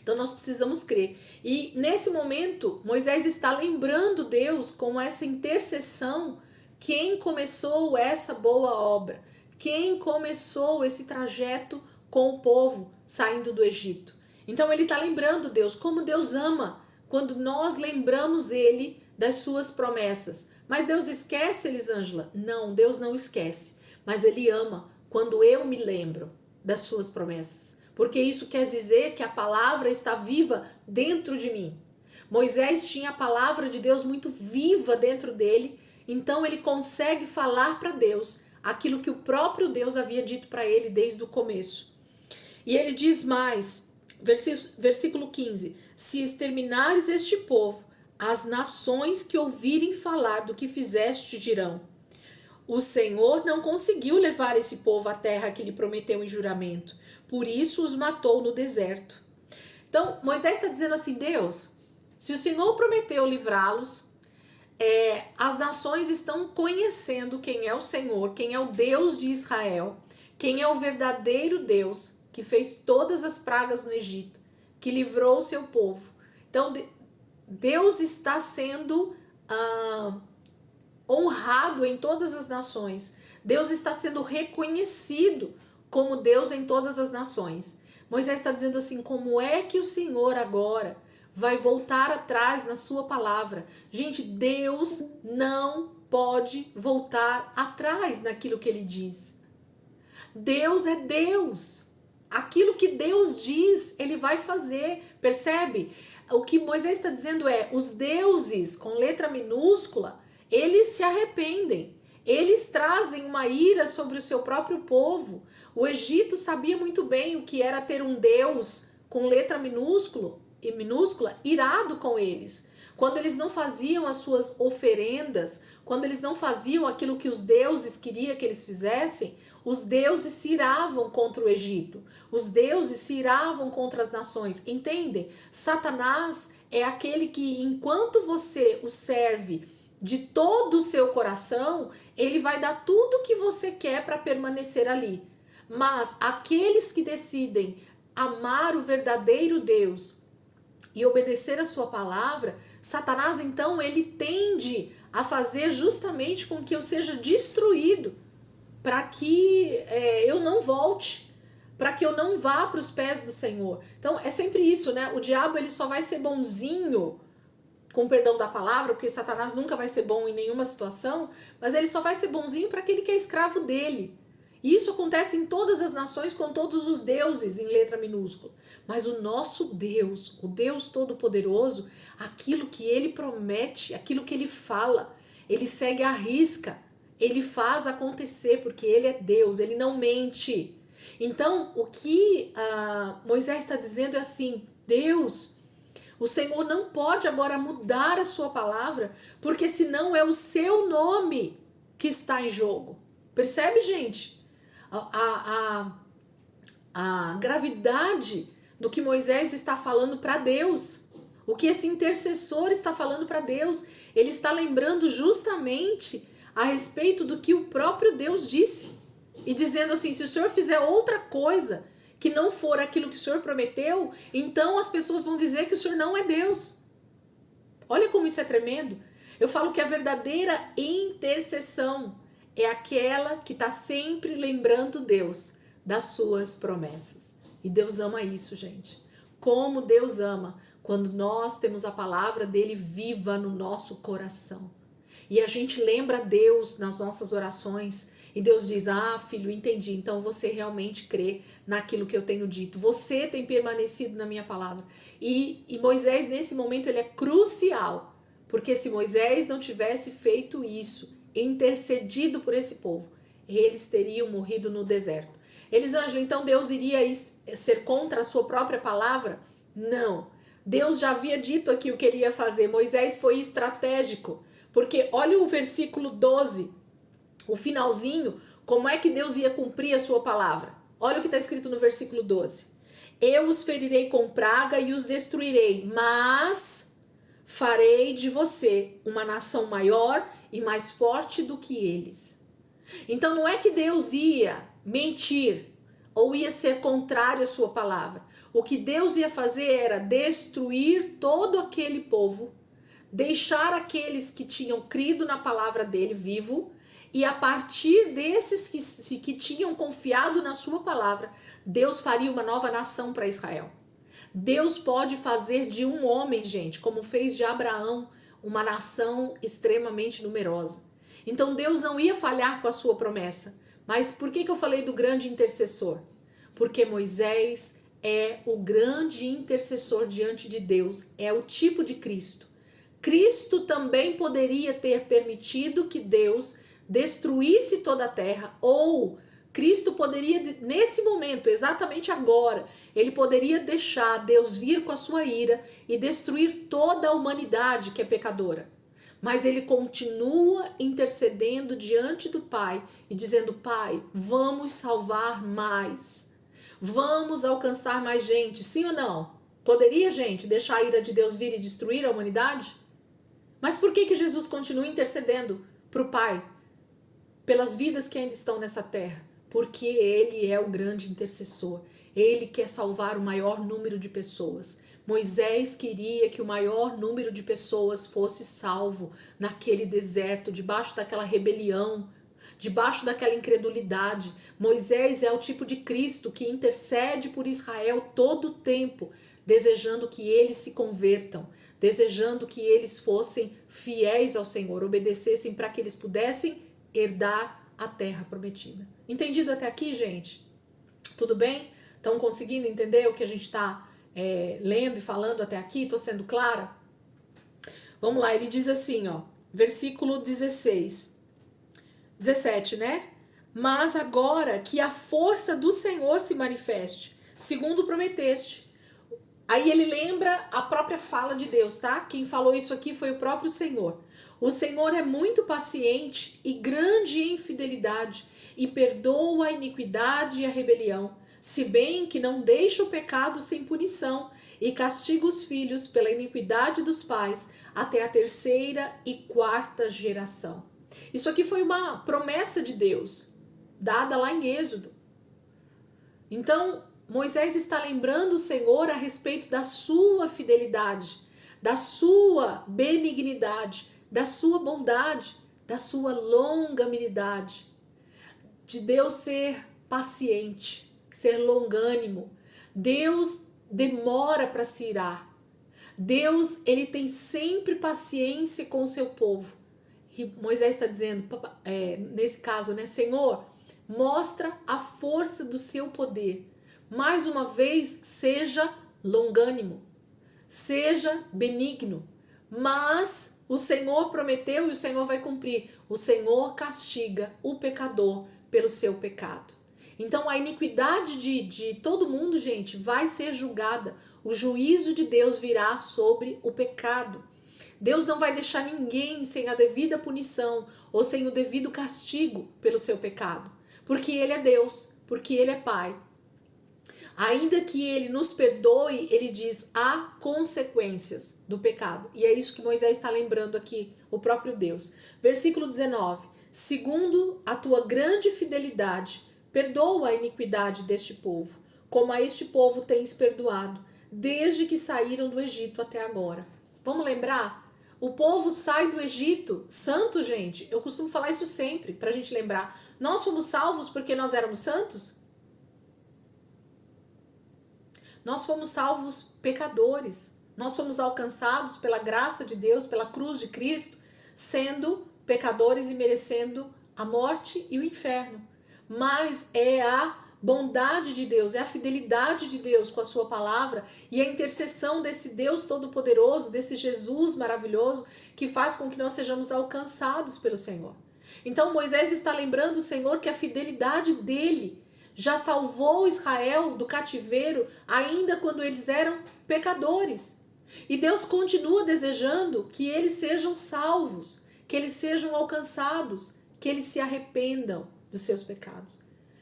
Então nós precisamos crer. E nesse momento, Moisés está lembrando Deus com essa intercessão, quem começou essa boa obra, quem começou esse trajeto com o povo saindo do Egito. Então ele está lembrando Deus, como Deus ama quando nós lembramos ele das suas promessas. Mas Deus esquece, Elisângela? Não, Deus não esquece. Mas ele ama quando eu me lembro das suas promessas. Porque isso quer dizer que a palavra está viva dentro de mim. Moisés tinha a palavra de Deus muito viva dentro dele, então ele consegue falar para Deus aquilo que o próprio Deus havia dito para ele desde o começo. E ele diz mais, versículo 15: se exterminares este povo, as nações que ouvirem falar do que fizeste dirão: o Senhor não conseguiu levar esse povo à terra que lhe prometeu em juramento, por isso os matou no deserto. Então, Moisés está dizendo assim: Deus, se o Senhor prometeu livrá-los, as nações estão conhecendo quem é o Senhor, quem é o Deus de Israel, quem é o verdadeiro Deus que fez todas as pragas no Egito, que livrou o seu povo. Então, Deus está sendo honrado em todas as nações. Deus está sendo reconhecido como Deus em todas as nações. Moisés está dizendo assim: como é que o Senhor agora vai voltar atrás na sua palavra? Gente, Deus não pode voltar atrás naquilo que ele diz. Deus é Deus. Aquilo que Deus diz, ele vai fazer. Percebe? O que Moisés está dizendo é, os deuses com letra minúscula, eles se arrependem. Eles trazem uma ira sobre o seu próprio povo. O Egito sabia muito bem o que era ter um Deus com letra minúscula, irado com eles. Quando eles não faziam as suas oferendas, quando eles não faziam aquilo que os deuses queriam que eles fizessem, os deuses se iravam contra o Egito. Os deuses se iravam contra as nações. Entendem? Satanás é aquele que, enquanto você o serve de todo o seu coração, ele vai dar tudo o que você quer para permanecer ali. Mas aqueles que decidem amar o verdadeiro Deus e obedecer a sua palavra, Satanás então ele tende a fazer justamente com que eu seja destruído, para que eu não volte, para que eu não vá para os pés do Senhor. Então é sempre isso, né? O diabo ele só vai ser bonzinho, com perdão da palavra, porque Satanás nunca vai ser bom em nenhuma situação, mas ele só vai ser bonzinho para aquele que é escravo dele. E isso acontece em todas as nações, com todos os deuses, em letra minúscula. Mas o nosso Deus, o Deus Todo-Poderoso, aquilo que ele promete, aquilo que ele fala, ele segue à risca, ele faz acontecer, porque ele é Deus, ele não mente. Então, o que Moisés está dizendo é assim, Deus, o Senhor não pode agora mudar a sua palavra, porque senão é o seu nome que está em jogo. Percebe, gente? A gravidade do que Moisés está falando para Deus. O que esse intercessor está falando para Deus. Ele está lembrando justamente a respeito do que o próprio Deus disse. E dizendo assim, se o Senhor fizer outra coisa que não for aquilo que o Senhor prometeu, então as pessoas vão dizer que o Senhor não é Deus. Olha como isso é tremendo. Eu falo que a verdadeira intercessão é aquela que está sempre lembrando Deus das suas promessas. E Deus ama isso, gente. Como Deus ama quando nós temos a palavra dele viva no nosso coração. E a gente lembra Deus nas nossas orações. E Deus diz, filho, entendi, então você realmente crê naquilo que eu tenho dito. Você tem permanecido na minha palavra. E Moisés, nesse momento, ele é crucial. Porque se Moisés não tivesse feito isso, intercedido por esse povo, eles teriam morrido no deserto. Elisângela, então Deus iria ser contra a sua própria palavra? Não. Deus já havia dito aqui o que ele ia fazer. Moisés foi estratégico. Porque olha o versículo 12. O finalzinho, como é que Deus ia cumprir a sua palavra? Olha o que está escrito no versículo 12. Eu os ferirei com praga e os destruirei, mas farei de você uma nação maior e mais forte do que eles. Então não é que Deus ia mentir ou ia ser contrário à sua palavra. O que Deus ia fazer era destruir todo aquele povo, deixar aqueles que tinham crido na palavra dele vivo. E a partir desses que tinham confiado na sua palavra, Deus faria uma nova nação para Israel. Deus pode fazer de um homem, gente, como fez de Abraão, uma nação extremamente numerosa. Então Deus não ia falhar com a sua promessa. Mas por que eu falei do grande intercessor? Porque Moisés é o grande intercessor diante de Deus, é o tipo de Cristo. Cristo também poderia ter permitido que Deus destruísse toda a terra, ou Cristo poderia, nesse momento, exatamente agora, ele poderia deixar Deus vir com a sua ira e destruir toda a humanidade que é pecadora. Mas ele continua intercedendo diante do Pai e dizendo, Pai, vamos salvar mais. Vamos alcançar mais gente, sim ou não? Poderia, gente, deixar a ira de Deus vir e destruir a humanidade? Mas por que Jesus continua intercedendo para o Pai? Pelas vidas que ainda estão nessa terra, porque ele é o grande intercessor, ele quer salvar o maior número de pessoas. Moisés queria que o maior número de pessoas fosse salvo naquele deserto, debaixo daquela rebelião, debaixo daquela incredulidade. Moisés é o tipo de Cristo que intercede por Israel todo o tempo, desejando que eles se convertam, desejando que eles fossem fiéis ao Senhor, obedecessem para que eles pudessem herdar a terra prometida. Entendido até aqui, gente? Tudo bem? Estão conseguindo entender o que a gente está lendo e falando até aqui? Estou sendo clara? Vamos lá, ele diz assim, ó, versículo 17, né? Mas agora que a força do Senhor se manifeste, segundo prometeste. Aí ele lembra a própria fala de Deus, tá? Quem falou isso aqui foi o próprio Senhor. O Senhor é muito paciente e grande em fidelidade, e perdoa a iniquidade e a rebelião, se bem que não deixa o pecado sem punição, e castiga os filhos pela iniquidade dos pais, até a 3ª e 4ª geração. Isso aqui foi uma promessa de Deus, dada lá em Êxodo. Então, Moisés está lembrando o Senhor a respeito da sua fidelidade, da sua benignidade, da sua bondade, da sua longanimidade, de Deus ser paciente, ser longânimo. Deus demora para se irar. Deus, ele tem sempre paciência com o seu povo. E Moisés está dizendo, nesse caso, né, Senhor, mostra a força do seu poder. Mais uma vez, seja longânimo, seja benigno. Mas o Senhor prometeu e o Senhor vai cumprir. O Senhor castiga o pecador pelo seu pecado. Então a iniquidade de todo mundo, gente, vai ser julgada. O juízo de Deus virá sobre o pecado. Deus não vai deixar ninguém sem a devida punição ou sem o devido castigo pelo seu pecado. Porque Ele é Deus, porque Ele é Pai. Ainda que Ele nos perdoe, Ele diz, há consequências do pecado. E é isso que Moisés está lembrando aqui, o próprio Deus. Versículo 19. Segundo a tua grande fidelidade, perdoa a iniquidade deste povo, como a este povo tens perdoado, desde que saíram do Egito até agora. Vamos lembrar? O povo sai do Egito, santo, gente. Eu costumo falar isso sempre, para a gente lembrar. Nós fomos salvos porque nós éramos santos? Nós fomos salvos pecadores. Nós fomos alcançados pela graça de Deus, pela cruz de Cristo, sendo pecadores e merecendo a morte e o inferno. Mas é a bondade de Deus, é a fidelidade de Deus com a sua palavra e a intercessão desse Deus todo-poderoso, desse Jesus maravilhoso, que faz com que nós sejamos alcançados pelo Senhor. Então Moisés está lembrando o Senhor que a fidelidade dele já salvou Israel do cativeiro ainda quando eles eram pecadores. E Deus continua desejando que eles sejam salvos, que eles sejam alcançados, que eles se arrependam dos seus pecados.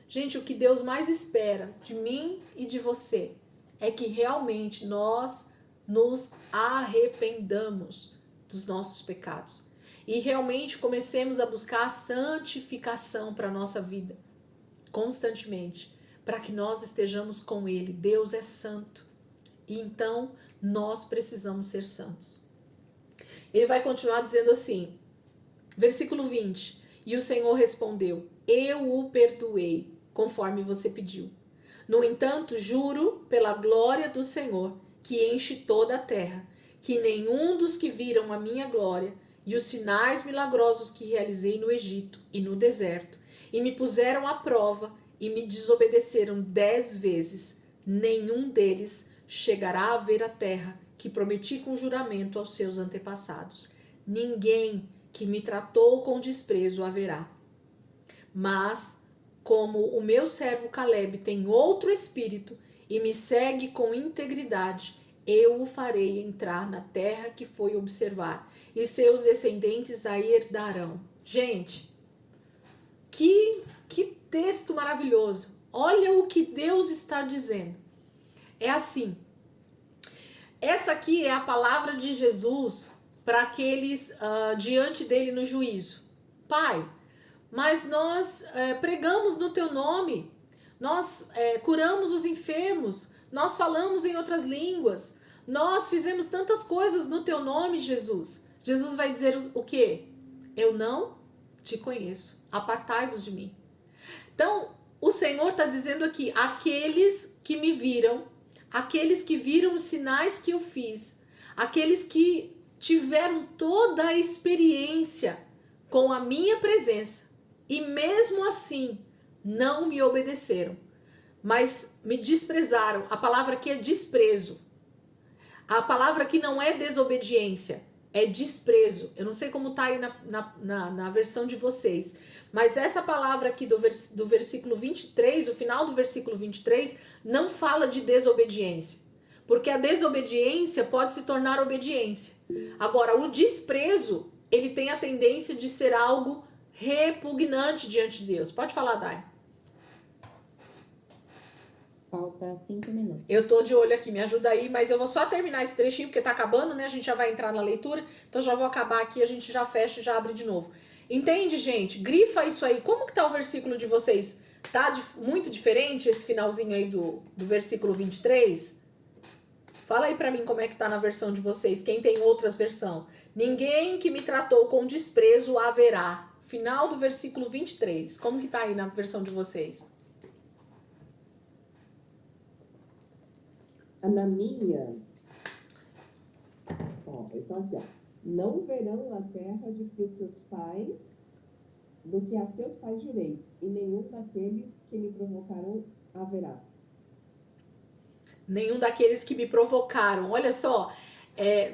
Gente, o que Deus mais espera de mim e de você é que realmente nós nos arrependamos dos nossos pecados e realmente comecemos a buscar a santificação para a nossa vida, constantemente, para que nós estejamos com Ele. Deus é santo e então nós precisamos ser santos. Ele vai continuar dizendo assim, versículo 20, e o Senhor respondeu, eu o perdoei, conforme você pediu. No entanto, juro pela glória do Senhor, que enche toda a terra, que nenhum dos que viram a minha glória e os sinais milagrosos que realizei no Egito e no deserto, e me puseram à prova e me desobedeceram 10 vezes, nenhum deles chegará a ver a terra que prometi com juramento aos seus antepassados. Ninguém que me tratou com desprezo haverá. Mas, como o meu servo Caleb tem outro espírito e me segue com integridade, eu o farei entrar na terra que foi observar, e seus descendentes a herdarão. Gente, que texto maravilhoso. Olha o que Deus está dizendo. É assim, essa aqui é a palavra de Jesus para aqueles diante dele no juízo. Pai, mas nós pregamos no teu nome, nós curamos os enfermos, nós falamos em outras línguas, nós fizemos tantas coisas no teu nome, Jesus. Jesus vai dizer o quê? Eu não te conheço, apartai-vos de mim. Então, o Senhor está dizendo aqui, aqueles que me viram, aqueles que viram os sinais que eu fiz, aqueles que tiveram toda a experiência com a minha presença e mesmo assim não me obedeceram, mas me desprezaram. A palavra aqui é desprezo. A palavra aqui não é desobediência, é desprezo. Eu não sei como tá aí na versão de vocês, mas essa palavra aqui do versículo 23, o final do versículo 23, não fala de desobediência. Porque a desobediência pode se tornar obediência. Agora, o desprezo, ele tem a tendência de ser algo repugnante diante de Deus. Pode falar, Dai. Falta 5 minutos. Eu tô de olho aqui, me ajuda aí, mas eu vou só terminar esse trechinho, porque tá acabando, né? A gente já vai entrar na leitura, então já vou acabar aqui, a gente já fecha e já abre de novo. Entende, gente? Grifa isso aí. Como que tá o versículo de vocês? Tá muito diferente esse finalzinho aí do versículo 23? Fala aí pra mim como é que tá na versão de vocês, quem tem outras versões. Ninguém que me tratou com desprezo haverá. Final do versículo 23. Como que tá aí na versão de vocês? Na minha, então aqui, não verão na terra de que os seus pais, do que a seus pais jureis, e nenhum daqueles que me provocaram haverá. Nenhum daqueles que me provocaram. Olha só,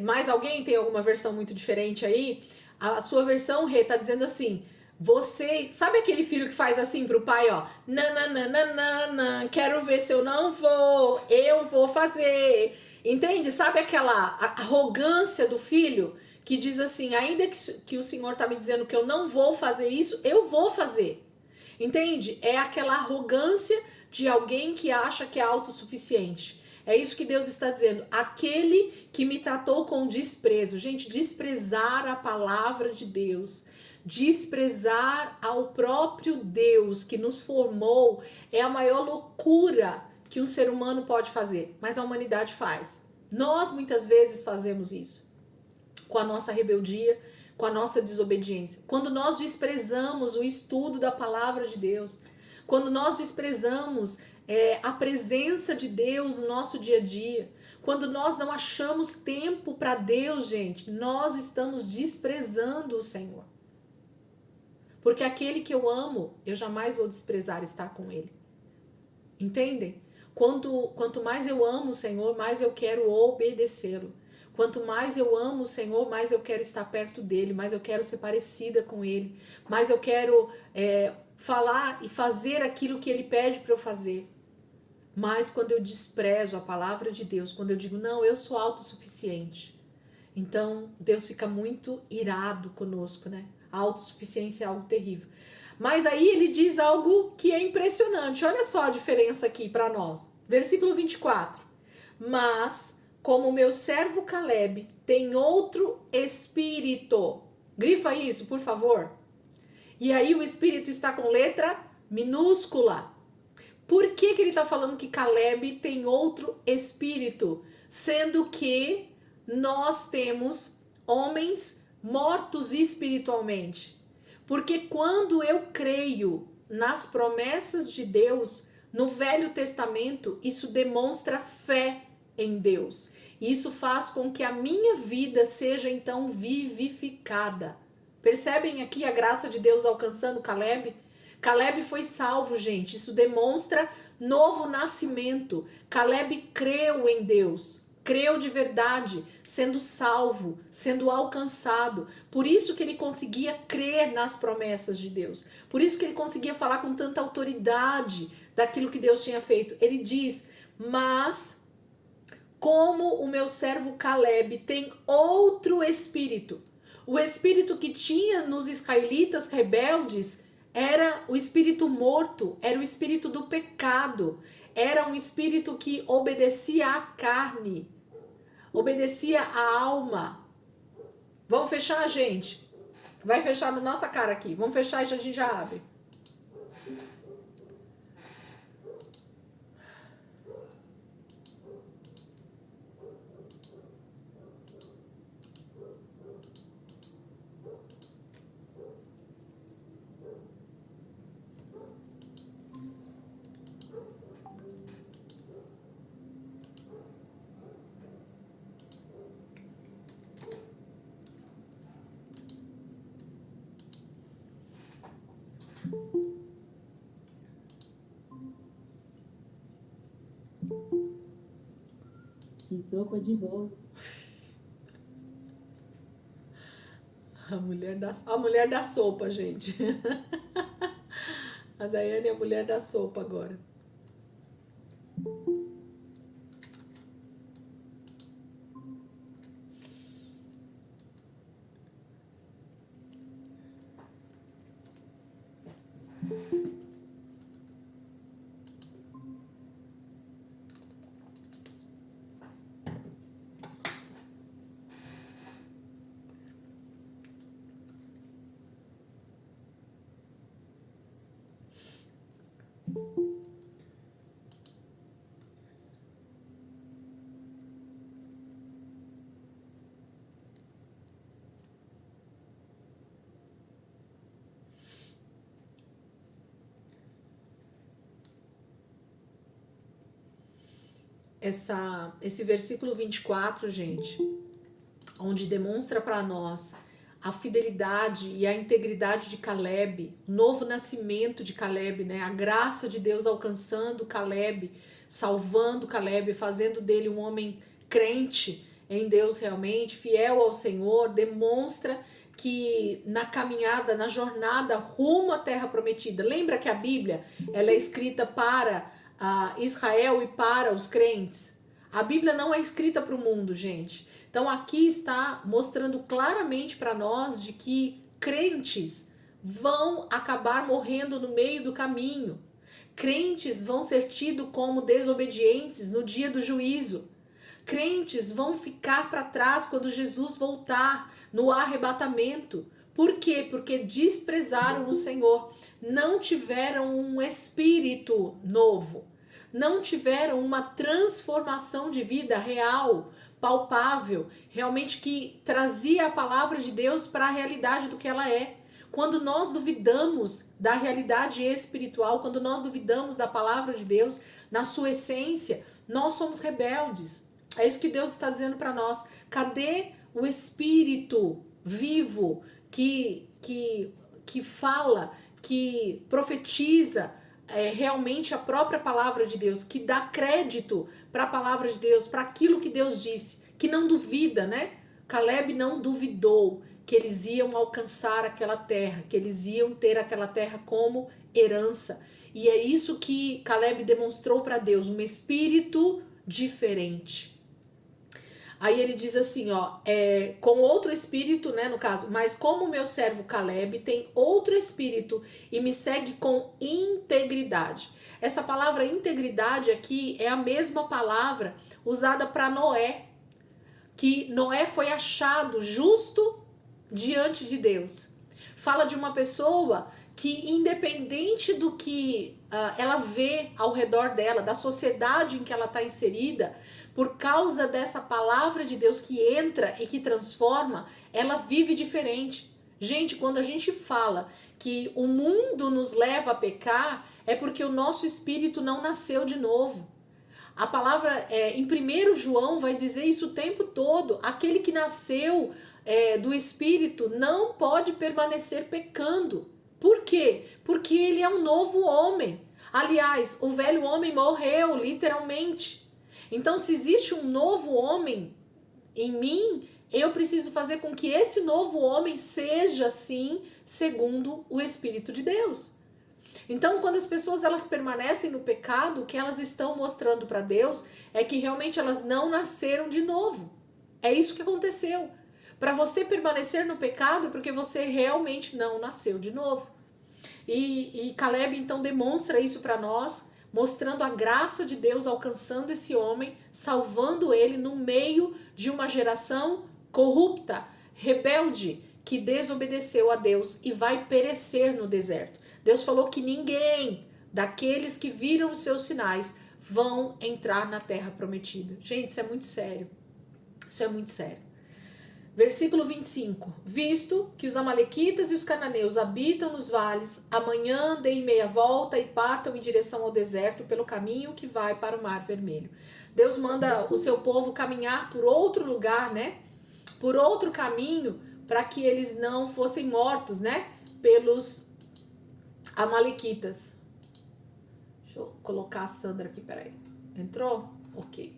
mais alguém tem alguma versão muito diferente aí? A sua versão, Rê, tá dizendo assim: você, sabe aquele filho que faz assim pro pai, ó, nananana, quero ver se eu não vou, eu vou fazer. Entende? Sabe aquela arrogância do filho que diz assim: ainda que o Senhor tá me dizendo que eu não vou fazer isso, eu vou fazer. Entende? É aquela arrogância de alguém que acha que é autossuficiente. É isso que Deus está dizendo. Aquele que me tratou com desprezo. Gente, desprezar a palavra de Deus, desprezar ao próprio Deus que nos formou, é a maior loucura que um ser humano pode fazer. Mas a humanidade faz. Nós muitas vezes fazemos isso com a nossa rebeldia, com a nossa desobediência. Quando nós desprezamos o estudo da palavra de Deus, quando nós desprezamos a presença de Deus no nosso dia a dia, quando nós não achamos tempo para Deus, gente, nós estamos desprezando o Senhor. Porque aquele que eu amo, eu jamais vou desprezar estar com Ele. Entendem? Quanto mais eu amo o Senhor, mais eu quero obedecê-lo. Quanto mais eu amo o Senhor, mais eu quero estar perto dele, mais eu quero ser parecida com ele, mais eu quero falar e fazer aquilo que ele pede para eu fazer. Mas quando eu desprezo a palavra de Deus, quando eu digo, não, eu sou autossuficiente, então Deus fica muito irado conosco, né? A autossuficiência é algo terrível. Mas aí ele diz algo que é impressionante. Olha só a diferença aqui para nós. Versículo 24. Mas, como o meu servo Caleb tem outro espírito. Grifa isso, por favor. E aí o espírito está com letra minúscula. Por que ele está falando que Caleb tem outro espírito? Sendo que nós temos homens mortos espiritualmente. Porque quando eu creio nas promessas de Deus, no Velho Testamento, isso demonstra fé em Deus. Isso faz com que a minha vida seja então vivificada. Percebem aqui a graça de Deus alcançando Caleb? Caleb foi salvo, gente. Isso demonstra novo nascimento. Caleb creu em Deus. Creu de verdade, sendo salvo, sendo alcançado. Por isso que ele conseguia crer nas promessas de Deus. Por isso que ele conseguia falar com tanta autoridade daquilo que Deus tinha feito. Ele diz, mas como o meu servo Caleb tem outro espírito. O espírito que tinha nos israelitas rebeldes era o espírito morto, era o espírito do pecado, era um espírito que obedecia à carne, obedecia à alma. Vamos fechar, gente? Vai fechar na nossa cara aqui. Vamos fechar e a gente já abre. Que sopa de novo. A mulher da sopa, gente. A Daiane é a mulher da sopa agora. Esse versículo 24, gente, onde demonstra para nós a fidelidade e a integridade de Caleb, o novo nascimento de Caleb, né? A graça de Deus alcançando Caleb, salvando Caleb, fazendo dele um homem crente em Deus realmente, fiel ao Senhor, demonstra que na caminhada, na jornada rumo à terra prometida, lembra que a Bíblia ela é escrita para Israel e para os crentes? A Bíblia não é escrita para o mundo, gente. Então aqui está mostrando claramente para nós de que crentes vão acabar morrendo no meio do caminho. Crentes vão ser tidos como desobedientes no dia do juízo. Crentes vão ficar para trás quando Jesus voltar no arrebatamento. Por quê? Porque desprezaram o Senhor, não tiveram um espírito novo, não tiveram uma transformação de vida real, palpável, realmente que trazia a palavra de Deus para a realidade do que ela é. Quando nós duvidamos da realidade espiritual, quando nós duvidamos da palavra de Deus, na sua essência, nós somos rebeldes. É isso que Deus está dizendo para nós. Cadê o Espírito vivo que fala, que profetiza realmente a própria palavra de Deus, que dá crédito para a palavra de Deus, para aquilo que Deus disse, que não duvida, né? Caleb não duvidou que eles iam alcançar aquela terra, que eles iam ter aquela terra como herança. E é isso que Caleb demonstrou para Deus, um espírito diferente. Aí ele diz assim, ó, com outro espírito, né, no caso, mas como o meu servo Caleb tem outro espírito e me segue com integridade. Essa palavra integridade aqui é a mesma palavra usada para Noé, que Noé foi achado justo diante de Deus. Fala de uma pessoa que, independente do que ela vê ao redor dela, da sociedade em que ela está inserida, por causa dessa palavra de Deus que entra e que transforma, ela vive diferente. Gente, quando a gente fala que o mundo nos leva a pecar, é porque o nosso espírito não nasceu de novo. A palavra em 1 João vai dizer isso o tempo todo. Aquele que nasceu do Espírito não pode permanecer pecando. Por quê? Porque ele é um novo homem. Aliás, o velho homem morreu, literalmente. Então, se existe um novo homem em mim, eu preciso fazer com que esse novo homem seja, sim, segundo o Espírito de Deus. Então, quando as pessoas elas permanecem no pecado, o que elas estão mostrando para Deus é que realmente elas não nasceram de novo. É isso que aconteceu. Para você permanecer no pecado, é porque você realmente não nasceu de novo. E Caleb então demonstra isso para nós, mostrando a graça de Deus alcançando esse homem, salvando ele no meio de uma geração corrupta, rebelde, que desobedeceu a Deus e vai perecer no deserto. Deus falou que ninguém daqueles que viram os seus sinais vão entrar na terra prometida. Gente, isso é muito sério. Isso é muito sério. Versículo 25. Visto que os amalequitas e os cananeus habitam nos vales, amanhã deem meia volta e partam em direção ao deserto pelo caminho que vai para o Mar Vermelho. Deus manda o seu povo caminhar por outro lugar, né? Por outro caminho, para que eles não fossem mortos, né? Amalequitas. Deixa eu colocar a Sandra aqui, peraí. Entrou? Ok.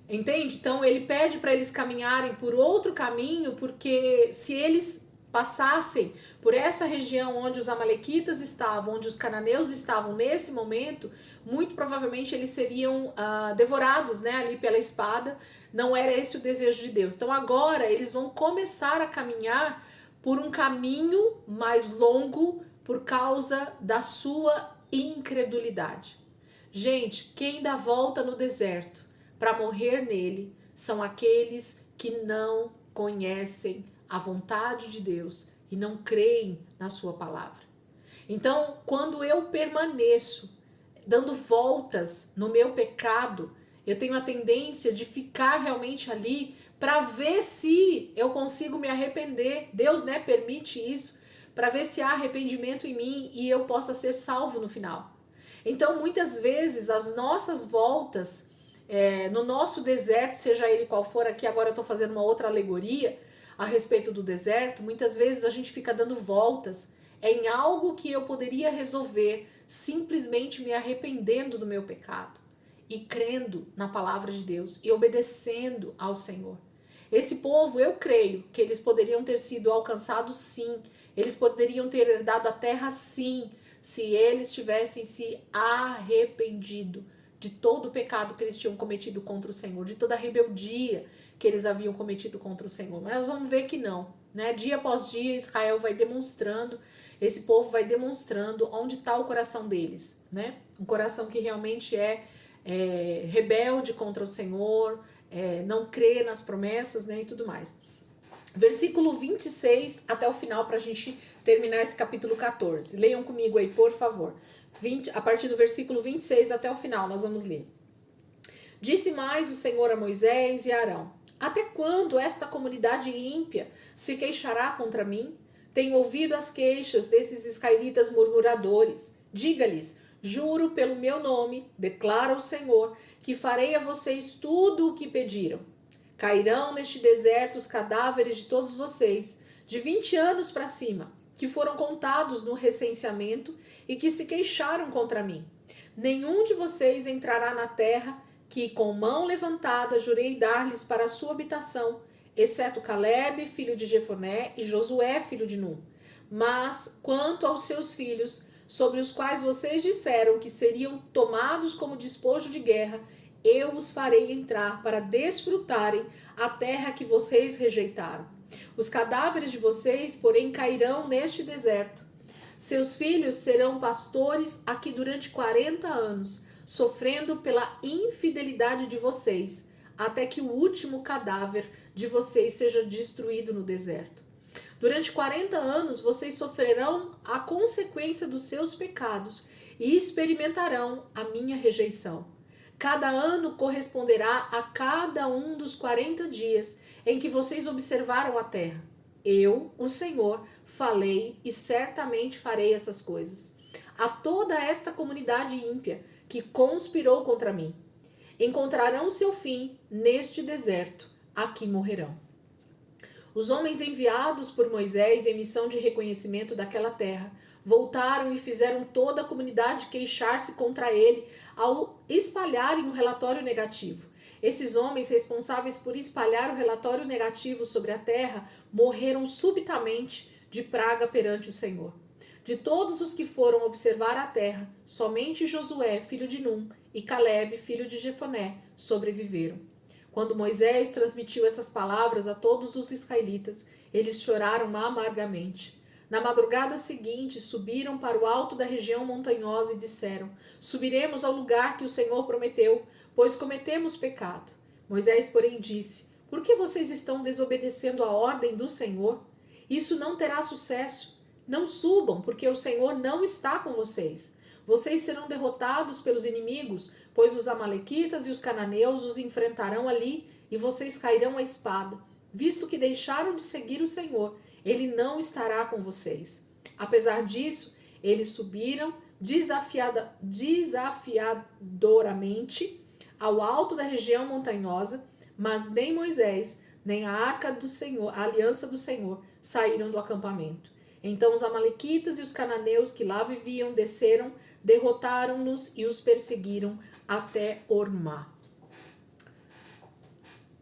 Entende? Então ele pede para eles caminharem por outro caminho, porque se eles passassem por essa região onde os amalequitas estavam, onde os cananeus estavam nesse momento, muito provavelmente eles seriam devorados, né, ali pela espada. Não era esse o desejo de Deus. Então agora eles vão começar a caminhar por um caminho mais longo por causa da sua incredulidade. Gente, quem dá volta no deserto para morrer nele são aqueles que não conhecem a vontade de Deus e não creem na sua palavra. Então, quando eu permaneço dando voltas no meu pecado, eu tenho a tendência de ficar realmente ali para ver se eu consigo me arrepender. Deus, né, permite isso, para ver se há arrependimento em mim e eu possa ser salvo no final. Então, muitas vezes, as nossas voltas no nosso deserto, seja ele qual for, aqui agora eu estou fazendo uma outra alegoria a respeito do deserto, muitas vezes a gente fica dando voltas em algo que eu poderia resolver simplesmente me arrependendo do meu pecado e crendo na palavra de Deus e obedecendo ao Senhor. Esse povo, eu creio que eles poderiam ter sido alcançados sim, eles poderiam ter herdado a terra sim, se eles tivessem se arrependido de todo o pecado que eles tinham cometido contra o Senhor, de toda a rebeldia que eles haviam cometido contra o Senhor. Mas nós vamos ver que não, né? Dia após dia, Israel vai demonstrando, esse povo vai demonstrando onde está o coração deles, né? Um coração que realmente é rebelde contra o Senhor, não crê nas promessas, né? E tudo mais. Versículo 26 até o final para a gente terminar esse capítulo 14. Leiam comigo aí, por favor. A partir do versículo 26 até o final, nós vamos ler. Disse mais o Senhor a Moisés e a Arão: até quando esta comunidade ímpia se queixará contra mim? Tenho ouvido as queixas desses israelitas murmuradores. Diga-lhes: juro pelo meu nome, declara o Senhor, que farei a vocês tudo o que pediram. Cairão neste deserto os cadáveres de todos vocês, de 20 anos para cima, que foram contados no recenseamento e que se queixaram contra mim. Nenhum de vocês entrará na terra que, com mão levantada, jurei dar-lhes para a sua habitação, exceto Calebe, filho de Jefoné, e Josué, filho de Num. Mas, quanto aos seus filhos, sobre os quais vocês disseram que seriam tomados como despojo de guerra, eu os farei entrar para desfrutarem a terra que vocês rejeitaram. Os cadáveres de vocês, porém, cairão neste deserto. Seus filhos serão pastores aqui durante 40 anos, sofrendo pela infidelidade de vocês, até que o último cadáver de vocês seja destruído no deserto. Durante 40 anos vocês sofrerão a consequência dos seus pecados e experimentarão a minha rejeição. Cada ano corresponderá a cada um dos 40 dias em que vocês observaram a terra. Eu, o Senhor, falei e certamente farei essas coisas. A toda esta comunidade ímpia que conspirou contra mim, encontrarão seu fim neste deserto, aqui morrerão. Os homens enviados por Moisés em missão de reconhecimento daquela terra voltaram e fizeram toda a comunidade queixar-se contra ele ao espalharem um relatório negativo. Esses homens responsáveis por espalhar o relatório negativo sobre a terra morreram subitamente de praga perante o Senhor. De todos os que foram observar a terra, somente Josué, filho de Num, e Calebe, filho de Jefoné, sobreviveram. Quando Moisés transmitiu essas palavras a todos os israelitas, eles choraram amargamente. Na madrugada seguinte, subiram para o alto da região montanhosa e disseram: subiremos ao lugar que o Senhor prometeu, pois cometemos pecado. Moisés, porém, disse: por que vocês estão desobedecendo a ordem do Senhor? Isso não terá sucesso. Não subam, porque o Senhor não está com vocês. Vocês serão derrotados pelos inimigos, pois os amalequitas e os cananeus os enfrentarão ali e vocês cairão à espada. Visto que deixaram de seguir o Senhor, ele não estará com vocês. Apesar disso, eles subiram desafiadoramente ao alto da região montanhosa, mas nem Moisés, nem a arca do Senhor, a aliança do Senhor, saíram do acampamento. Então os amalequitas e os cananeus que lá viviam desceram, derrotaram-nos e os perseguiram até Ormá.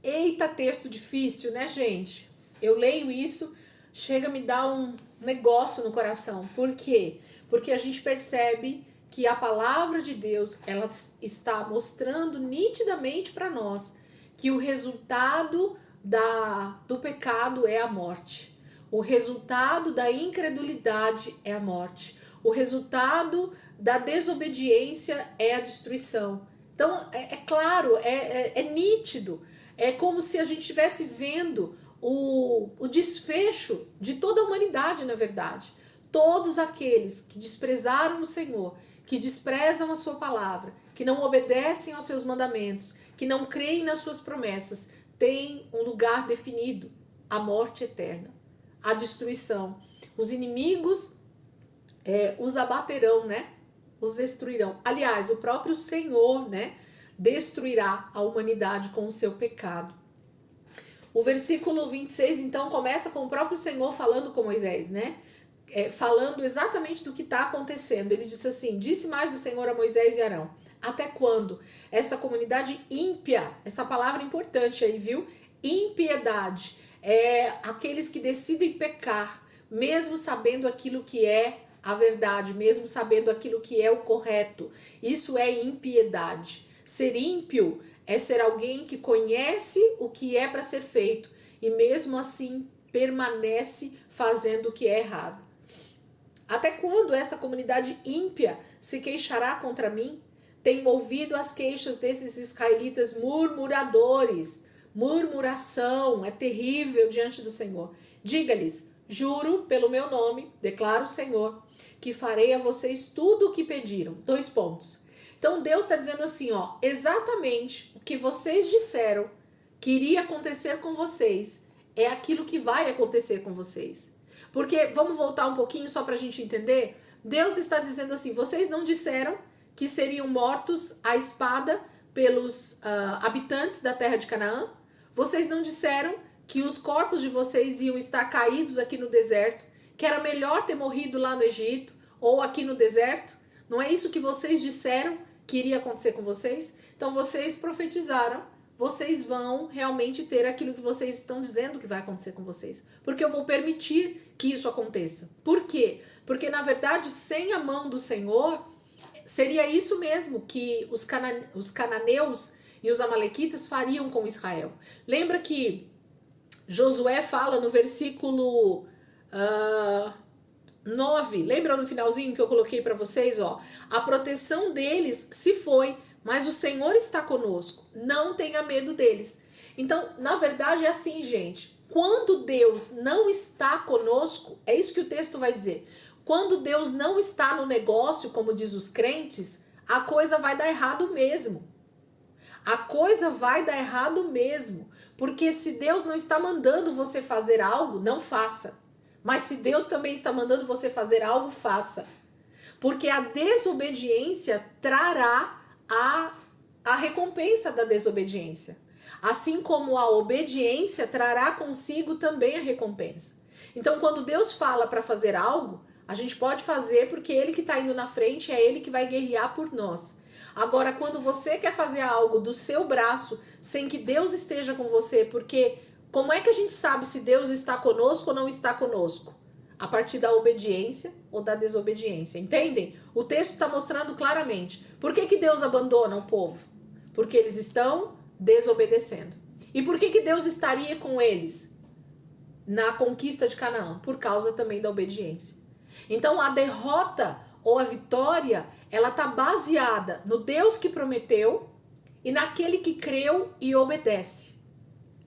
Eita, texto difícil, né, gente? Eu leio isso, chega a me dar um negócio no coração. Por quê? Porque a gente percebe que a palavra de Deus, ela está mostrando nitidamente para nós que o resultado do pecado é a morte. O resultado da incredulidade é a morte. O resultado da desobediência é a destruição. Então, é claro, é nítido. É como se a gente estivesse vendo o desfecho de toda a humanidade, na verdade. Todos aqueles que desprezaram o Senhor, que desprezam a sua palavra, que não obedecem aos seus mandamentos, que não creem nas suas promessas, têm um lugar definido, a morte eterna, a destruição. Os inimigos os abaterão, né? Os destruirão. Aliás, o próprio Senhor, né, destruirá a humanidade com o seu pecado. O versículo 26, então, começa com o próprio Senhor falando com Moisés, né? Falando exatamente do que está acontecendo. Ele disse assim: disse mais o Senhor a Moisés e Arão: até quando essa comunidade ímpia, essa palavra importante aí, viu? Impiedade, aqueles que decidem pecar, mesmo sabendo aquilo que é a verdade, mesmo sabendo aquilo que é o correto. Isso é impiedade. Ser ímpio é ser alguém que conhece o que é para ser feito e mesmo assim permanece fazendo o que é errado. Até quando essa comunidade ímpia se queixará contra mim? Tenho ouvido as queixas desses israelitas murmuradores. Murmuração é terrível diante do Senhor. Diga-lhes: juro pelo meu nome, declara o Senhor, que farei a vocês tudo o que pediram. 2 pontos. Então Deus está dizendo assim, ó, exatamente o que vocês disseram que iria acontecer com vocês é aquilo que vai acontecer com vocês. Porque, vamos voltar um pouquinho só para a gente entender, Deus está dizendo assim, vocês não disseram que seriam mortos à espada pelos habitantes da terra de Canaã? Vocês não disseram que os corpos de vocês iam estar caídos aqui no deserto, que era melhor ter morrido lá no Egito ou aqui no deserto? Não é isso que vocês disseram que iria acontecer com vocês? Então vocês profetizaram, vocês vão realmente ter aquilo que vocês estão dizendo que vai acontecer com vocês. Porque eu vou permitir que isso aconteça. Por quê? Porque na verdade, sem a mão do Senhor, seria isso mesmo que os cananeus e os amalequitas fariam com Israel. Lembra que Josué fala no versículo 9, lembra no finalzinho que eu coloquei para vocês, ó, a proteção deles se foi, mas o Senhor está conosco, não tenha medo deles. Então, na verdade é assim, gente, quando Deus não está conosco, é isso que o texto vai dizer, quando Deus não está no negócio, como diz os crentes, a coisa vai dar errado mesmo. A coisa vai dar errado mesmo, porque se Deus não está mandando você fazer algo, não faça. Mas se Deus também está mandando você fazer algo, faça. Porque a desobediência trará a recompensa da desobediência. Assim como a obediência trará consigo também a recompensa. Então, quando Deus fala para fazer algo, a gente pode fazer porque Ele que está indo na frente, é Ele que vai guerrear por nós. Agora, quando você quer fazer algo do seu braço, sem que Deus esteja com você, porque como é que a gente sabe se Deus está conosco ou não está conosco? A partir da obediência ou da desobediência, entendem? O texto está mostrando claramente. Por que Deus abandona o povo? Porque eles estão desobedecendo. E por que Deus estaria com eles na conquista de Canaã? Por causa também da obediência. Então a derrota ou a vitória, ela está baseada no Deus que prometeu e naquele que creu e obedece.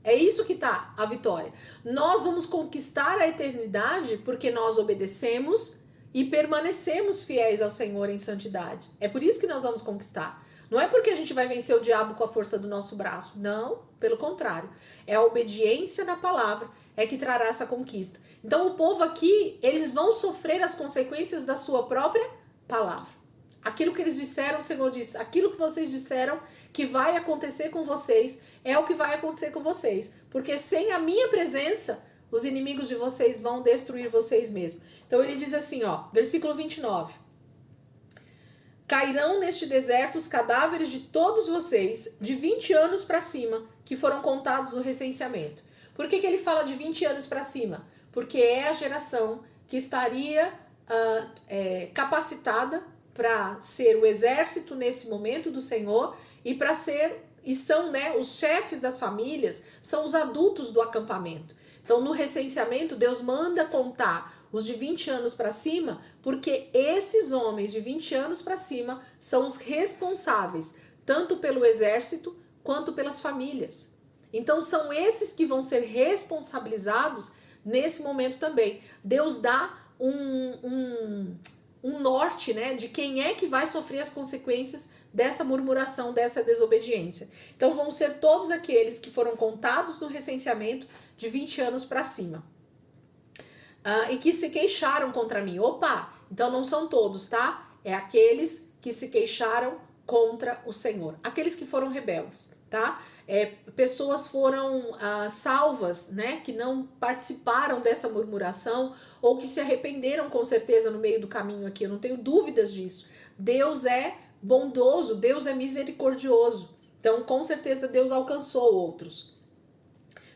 É isso que está a vitória. Nós vamos conquistar a eternidade porque nós obedecemos e permanecemos fiéis ao Senhor em santidade. É por isso que nós vamos conquistar. Não é porque a gente vai vencer o diabo com a força do nosso braço. Não, pelo contrário. É a obediência na palavra é que trará essa conquista. Então o povo aqui, eles vão sofrer as consequências da sua própria palavra. Aquilo que eles disseram, o Senhor disse, aquilo que vocês disseram que vai acontecer com vocês, é o que vai acontecer com vocês. Porque sem a minha presença, os inimigos de vocês vão destruir vocês mesmos. Então ele diz assim, ó, versículo 29. Cairão neste deserto os cadáveres de todos vocês de 20 anos para cima, que foram contados no recenseamento. Por que ele fala de 20 anos para cima? Porque é a geração que estaria capacitada para ser o exército nesse momento do Senhor e para ser, e são, né, os chefes das famílias, são os adultos do acampamento. Então no recenseamento Deus manda contar os de 20 anos para cima, porque esses homens de 20 anos para cima são os responsáveis, tanto pelo exército quanto pelas famílias. Então são esses que vão ser responsabilizados nesse momento também. Deus dá um norte, né, de quem é que vai sofrer as consequências dessa murmuração, dessa desobediência. Então vão ser todos aqueles que foram contados no recenseamento de 20 anos para cima. E que se queixaram contra mim. Opa, então não são todos, tá? É aqueles que se queixaram contra o Senhor. Aqueles que foram rebeldes, tá? Pessoas foram salvas, né? Que não participaram dessa murmuração ou que se arrependeram com certeza no meio do caminho aqui. Eu não tenho dúvidas disso. Deus é bondoso, Deus é misericordioso. Então, com certeza, Deus alcançou outros.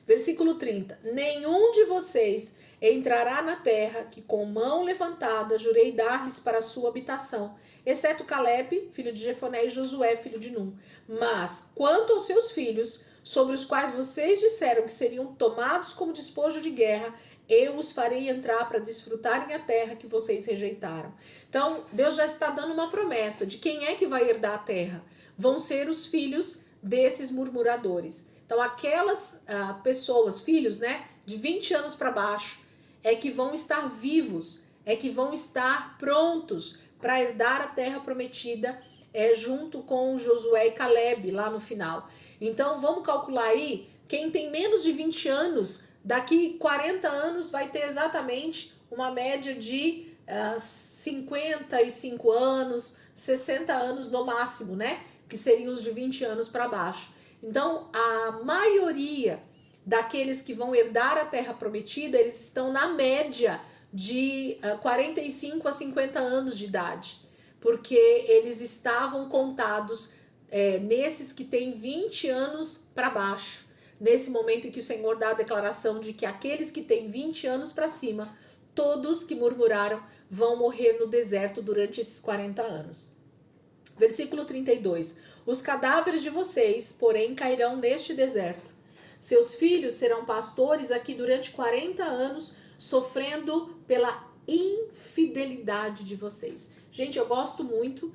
Versículo 30. Nenhum de vocês entrará na terra que com mão levantada jurei dar-lhes para a sua habitação, exceto Caleb, filho de Jefoné, e Josué, filho de Num. Mas, quanto aos seus filhos, sobre os quais vocês disseram que seriam tomados como despojo de guerra, eu os farei entrar para desfrutarem a terra que vocês rejeitaram. Então, Deus já está dando uma promessa de quem é que vai herdar a terra. Vão ser os filhos desses murmuradores. Então, aquelas pessoas, filhos, né, de 20 anos para baixo, é que vão estar vivos, é que vão estar prontos para herdar a terra prometida junto com Josué e Caleb lá no final. Então vamos calcular aí, quem tem menos de 20 anos, daqui 40 anos vai ter exatamente uma média de 55 anos, 60 anos no máximo, né? Que seriam os de 20 anos para baixo. Então a maioria daqueles que vão herdar a terra prometida, eles estão na média de 45 a 50 anos de idade, porque eles estavam contados nesses que têm 20 anos para baixo, nesse momento em que o Senhor dá a declaração de que aqueles que têm 20 anos para cima, todos que murmuraram vão morrer no deserto durante esses 40 anos. Versículo 32. Os cadáveres de vocês, porém, cairão neste deserto. Seus filhos serão pastores aqui durante 40 anos, sofrendo pela infidelidade de vocês. Gente, eu gosto muito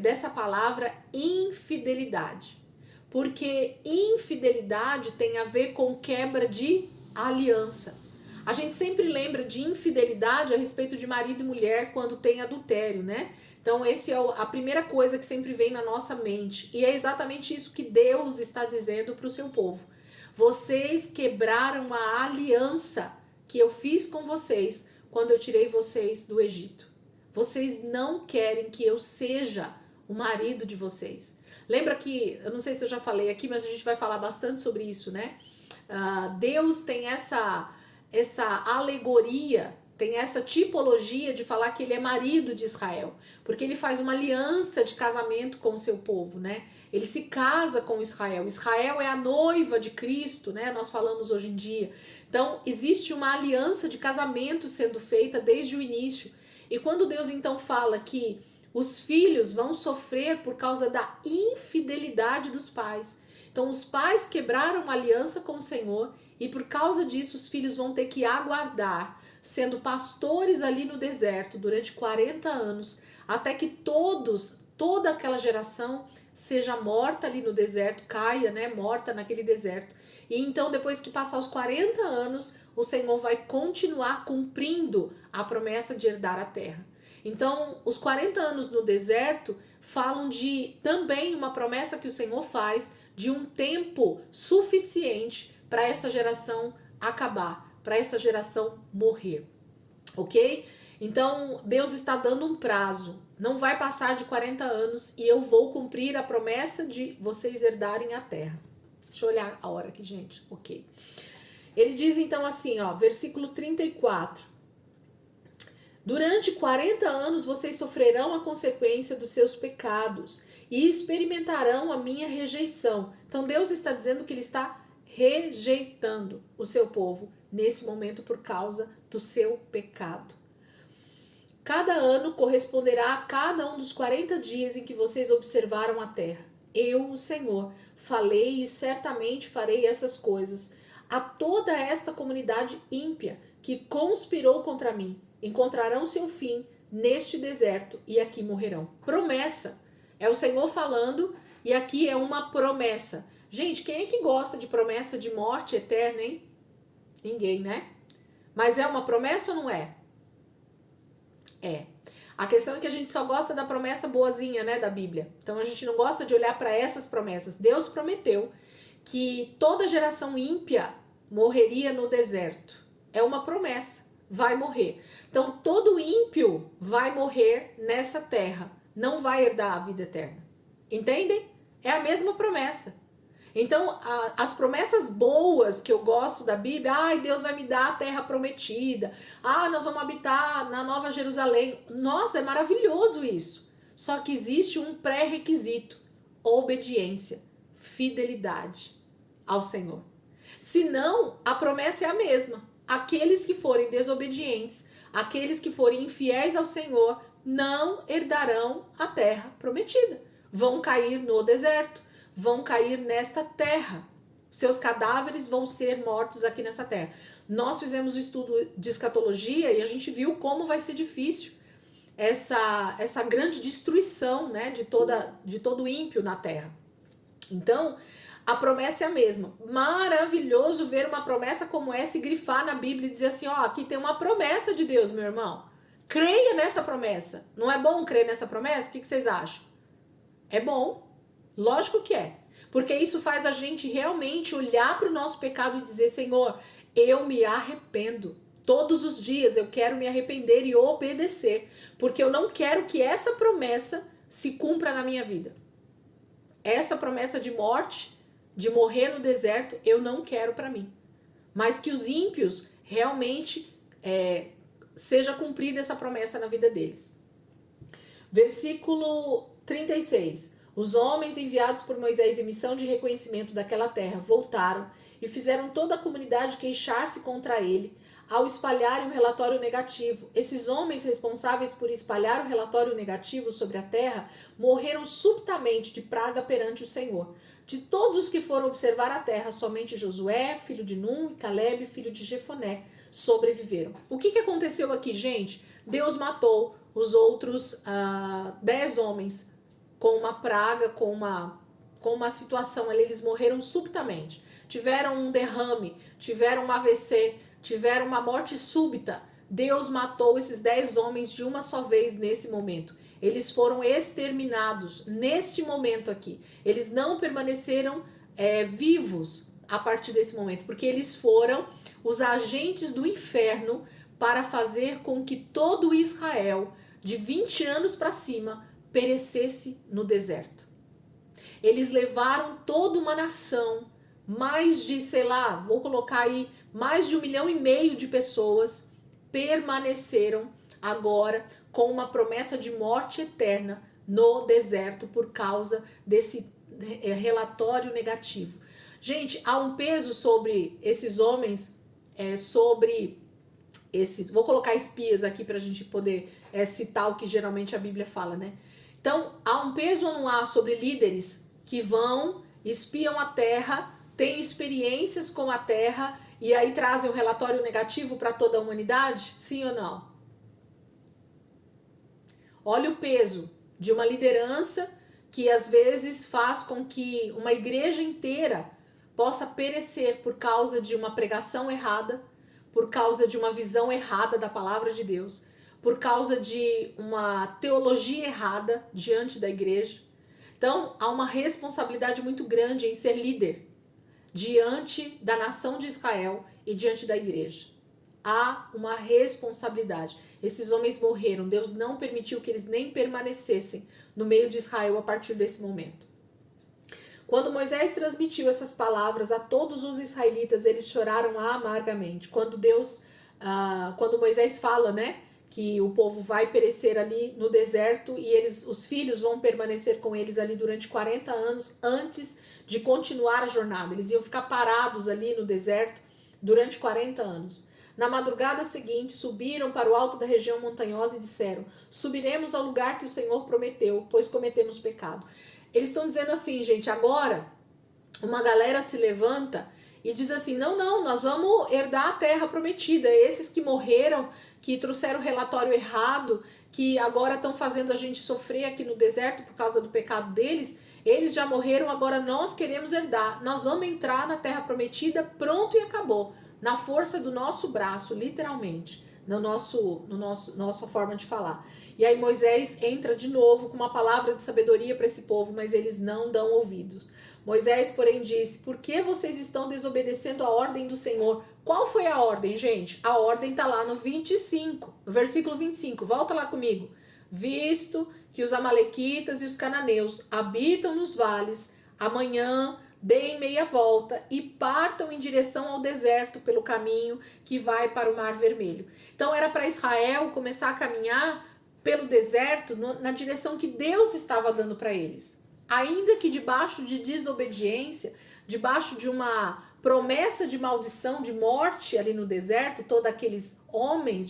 dessa palavra infidelidade, porque infidelidade tem a ver com quebra de aliança. A gente sempre lembra de infidelidade a respeito de marido e mulher quando tem adultério, né? Então, essa é a primeira coisa que sempre vem na nossa mente. E é exatamente isso que Deus está dizendo para o seu povo. Vocês quebraram a aliança que eu fiz com vocês quando eu tirei vocês do Egito. Vocês não querem que eu seja o marido de vocês. Lembra que, eu não sei se eu já falei aqui, mas a gente vai falar bastante sobre isso, né? Deus tem essa alegoria, tem essa tipologia de falar que ele é marido de Israel, porque ele faz uma aliança de casamento com o seu povo, né? Ele se casa com Israel. Israel é a noiva de Cristo, né? Nós falamos hoje em dia. Então, existe uma aliança de casamento sendo feita desde o início. E quando Deus então fala que os filhos vão sofrer por causa da infidelidade dos pais. Então, os pais quebraram a aliança com o Senhor e por causa disso os filhos vão ter que aguardar, sendo pastores ali no deserto durante 40 anos, até que toda aquela geração seja morta ali no deserto, caia, né, morta naquele deserto. E então, depois que passar os 40 anos, o Senhor vai continuar cumprindo a promessa de herdar a terra. Então, os 40 anos no deserto falam de também uma promessa que o Senhor faz de um tempo suficiente para essa geração acabar, para essa geração morrer, ok? Então, Deus está dando um prazo, não vai passar de 40 anos e eu vou cumprir a promessa de vocês herdarem a terra. Deixa eu olhar a hora aqui, gente, ok. Ele diz então assim, ó, versículo 34. Durante 40 anos vocês sofrerão a consequência dos seus pecados e experimentarão a minha rejeição. Então Deus está dizendo que ele está rejeitando o seu povo nesse momento por causa do seu pecado. Cada ano corresponderá a cada um dos 40 dias em que vocês observaram a terra. Eu, o Senhor, falei e certamente farei essas coisas a toda esta comunidade ímpia que conspirou contra mim. Encontrarão seu fim neste deserto e aqui morrerão. Promessa. É o Senhor falando e aqui é uma promessa. Gente, quem é que gosta de promessa de morte eterna, hein? Ninguém, né? Mas é uma promessa ou não é? É. A questão é que a gente só gosta da promessa boazinha, né, da Bíblia. Então a gente não gosta de olhar para essas promessas. Deus prometeu que toda geração ímpia morreria no deserto. É uma promessa. Vai morrer. Então todo ímpio vai morrer nessa terra. Não vai herdar a vida eterna. Entendem? É a mesma promessa. Então, as promessas boas que eu gosto da Bíblia, ai, Deus vai me dar a terra prometida, nós vamos habitar na Nova Jerusalém. Nossa, é maravilhoso isso. Só que existe um pré-requisito: obediência, fidelidade ao Senhor. Senão, a promessa é a mesma. Aqueles que forem desobedientes, aqueles que forem infiéis ao Senhor, não herdarão a terra prometida. Vão cair no deserto. Vão cair nesta terra. Seus cadáveres vão ser mortos aqui nessa terra. Nós fizemos um estudo de escatologia e a gente viu como vai ser difícil essa grande destruição, né, de todo ímpio na terra. Então, a promessa é a mesma. Maravilhoso ver uma promessa como essa e grifar na Bíblia e dizer assim, aqui tem uma promessa de Deus, meu irmão. Creia nessa promessa. Não é bom crer nessa promessa? O que vocês acham? É bom. Lógico que é, porque isso faz a gente realmente olhar para o nosso pecado e dizer, Senhor, eu me arrependo. Todos os dias eu quero me arrepender e obedecer, porque eu não quero que essa promessa se cumpra na minha vida. Essa promessa de morte, de morrer no deserto, eu não quero para mim. Mas que os ímpios realmente seja cumprida essa promessa na vida deles. Versículo 36. Os homens enviados por Moisés em missão de reconhecimento daquela terra voltaram e fizeram toda a comunidade queixar-se contra ele ao espalharem um relatório negativo. Esses homens responsáveis por espalhar o relatório negativo sobre a terra morreram subitamente de praga perante o Senhor. De todos os que foram observar a terra, somente Josué, filho de Num, e Calebe, filho de Jefoné, sobreviveram. O que aconteceu aqui, gente? Deus matou os outros 10 homens com uma praga, com uma situação ali, eles morreram subitamente. Tiveram um derrame, tiveram um AVC, tiveram uma morte súbita. Deus matou esses 10 homens de uma só vez nesse momento. Eles foram exterminados neste momento aqui. Eles não permaneceram vivos a partir desse momento, porque eles foram os agentes do inferno para fazer com que todo Israel, de 20 anos para cima, perecesse no deserto. Eles levaram toda uma nação, mais de, vou colocar aí, mais de 1,5 milhão de pessoas permaneceram agora com uma promessa de morte eterna no deserto por causa desse relatório negativo. Gente, há um peso sobre esses homens, sobre esses, vou colocar espias aqui para a gente poder citar o que geralmente a Bíblia fala, né? Então, há um peso ou não há sobre líderes que vão, espiam a terra, têm experiências com a terra e aí trazem um relatório negativo para toda a humanidade? Sim ou não? Olha o peso de uma liderança que às vezes faz com que uma igreja inteira possa perecer por causa de uma pregação errada, por causa de uma visão errada da palavra de Deus, por causa de uma teologia errada diante da igreja. Então, há uma responsabilidade muito grande em ser líder diante da nação de Israel e diante da igreja. Há uma responsabilidade. Esses homens morreram. Deus não permitiu que eles nem permanecessem no meio de Israel a partir desse momento. Quando Moisés transmitiu essas palavras a todos os israelitas, eles choraram amargamente. Quando Moisés fala, né, que o povo vai perecer ali no deserto e os filhos vão permanecer com eles ali durante 40 anos antes de continuar a jornada. Eles iam ficar parados ali no deserto durante 40 anos. Na madrugada seguinte, subiram para o alto da região montanhosa e disseram: subiremos ao lugar que o Senhor prometeu, pois cometemos pecado. Eles estão dizendo assim, gente, agora uma galera se levanta e diz assim, não, nós vamos herdar a terra prometida. Esses que morreram, que trouxeram o relatório errado, que agora estão fazendo a gente sofrer aqui no deserto por causa do pecado deles, eles já morreram, agora nós queremos herdar. Nós vamos entrar na terra prometida, pronto e acabou. Na força do nosso braço, literalmente, nossa forma de falar. E aí Moisés entra de novo com uma palavra de sabedoria para esse povo, mas eles não dão ouvidos. Moisés, porém, disse: por que vocês estão desobedecendo a ordem do Senhor? Qual foi a ordem, gente? A ordem está lá no 25, no versículo 25. Volta lá comigo. Visto que os amalequitas e os cananeus habitam nos vales, amanhã deem meia volta e partam em direção ao deserto pelo caminho que vai para o Mar Vermelho. Então era para Israel começar a caminhar pelo deserto na direção que Deus estava dando para eles. Ainda que debaixo de desobediência, debaixo de uma promessa de maldição, de morte ali no deserto, todos aqueles homens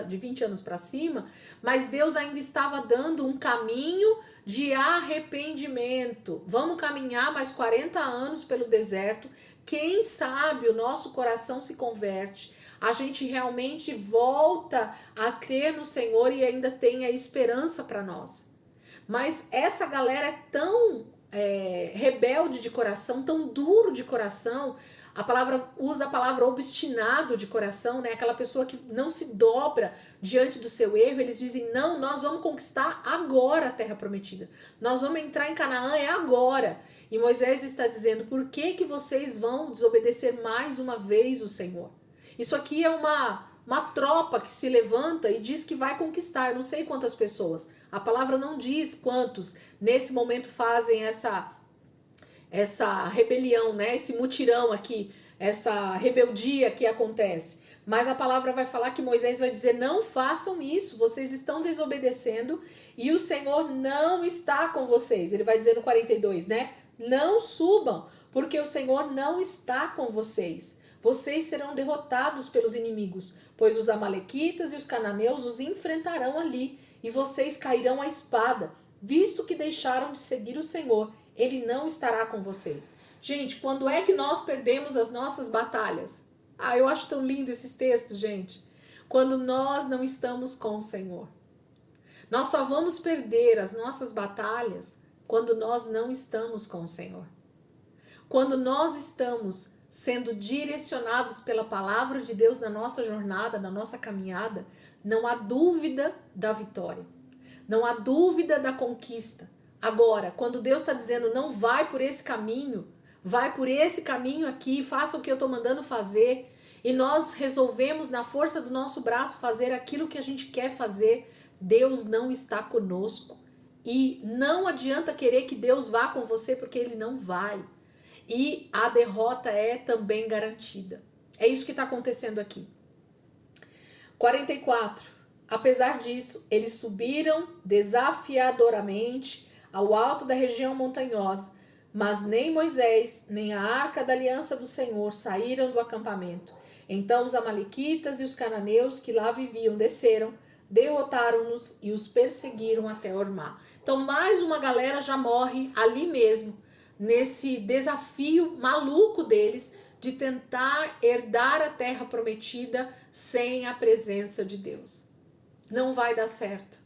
de 20 anos para cima, mas Deus ainda estava dando um caminho de arrependimento. Vamos caminhar mais 40 anos pelo deserto. Quem sabe o nosso coração se converte, a gente realmente volta a crer no Senhor e ainda tem a esperança para nós. Mas essa galera é tão rebelde de coração, tão duro de coração. A palavra usa a palavra obstinado de coração, né? Aquela pessoa que não se dobra diante do seu erro. Eles dizem: não, nós vamos conquistar agora a terra prometida. Nós vamos entrar em Canaã agora. E Moisés está dizendo: por que vocês vão desobedecer mais uma vez o Senhor? Isso aqui é uma tropa que se levanta e diz que vai conquistar. Eu não sei quantas pessoas. A palavra não diz quantos nesse momento fazem essa rebelião, né? Esse mutirão aqui, essa rebeldia que acontece. Mas a palavra vai falar que Moisés vai dizer: não façam isso, vocês estão desobedecendo e o Senhor não está com vocês. Ele vai dizer no 42, né? Não subam, porque o Senhor não está com vocês. Vocês serão derrotados pelos inimigos, pois os amalequitas e os cananeus os enfrentarão ali, e vocês cairão à espada, visto que deixaram de seguir o Senhor. Ele não estará com vocês. Gente, quando é que nós perdemos as nossas batalhas? Eu acho tão lindo esses textos, gente. Quando nós não estamos com o Senhor. Nós só vamos perder as nossas batalhas quando nós não estamos com o Senhor. Quando nós estamos sendo direcionados pela palavra de Deus na nossa jornada, na nossa caminhada, não há dúvida da vitória. Não há dúvida da conquista. Agora, quando Deus está dizendo: não vai por esse caminho, vai por esse caminho aqui, faça o que eu estou mandando fazer, e nós resolvemos na força do nosso braço fazer aquilo que a gente quer fazer, Deus não está conosco. E não adianta querer que Deus vá com você, porque Ele não vai. E a derrota é também garantida. É isso que está acontecendo aqui. 44. Apesar disso, eles subiram desafiadoramente ao alto da região montanhosa, mas nem Moisés, nem a arca da aliança do Senhor saíram do acampamento. Então os amalequitas e os cananeus que lá viviam desceram, derrotaram-nos e os perseguiram até Ormá. Então mais uma galera já morre ali mesmo, nesse desafio maluco deles de tentar herdar a terra prometida sem a presença de Deus. Não vai dar certo.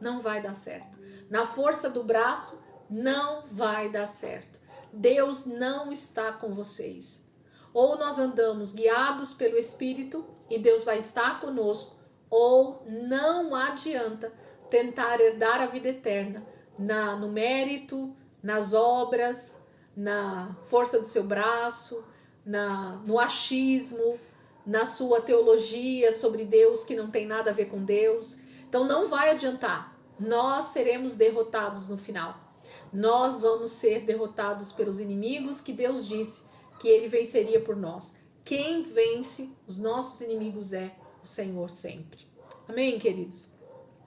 Não vai dar certo. Na força do braço, não vai dar certo. Deus não está com vocês. Ou nós andamos guiados pelo Espírito e Deus vai estar conosco, ou não adianta tentar herdar a vida eterna no mérito, nas obras, na força do seu braço, no achismo, na sua teologia sobre Deus que não tem nada a ver com Deus. Então não vai adiantar. Nós seremos derrotados no final. Nós vamos ser derrotados pelos inimigos que Deus disse que Ele venceria por nós. Quem vence os nossos inimigos é o Senhor sempre. Amém, queridos?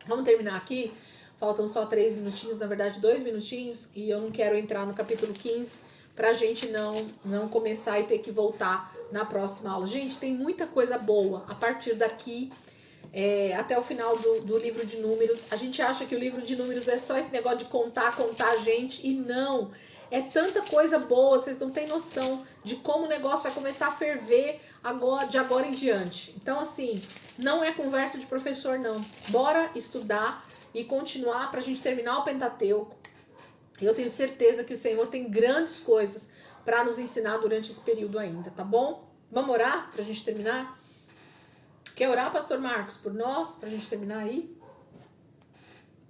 Vamos terminar aqui. Faltam só 3 minutinhos, na verdade 2 minutinhos, e eu não quero entrar no capítulo 15 pra gente não começar e ter que voltar na próxima aula. Gente, tem muita coisa boa a partir daqui até o final do livro de Números. A gente acha que o livro de Números é só esse negócio de contar a gente, e não. É tanta coisa boa, vocês não têm noção de como o negócio vai começar a ferver de agora em diante. Então, assim, não é conversa de professor, não. Bora estudar e continuar pra gente terminar o Pentateuco. Eu tenho certeza que o Senhor tem grandes coisas para nos ensinar durante esse período ainda, tá bom? Vamos orar pra gente terminar? Quer orar, pastor Marcos, por nós, pra gente terminar aí?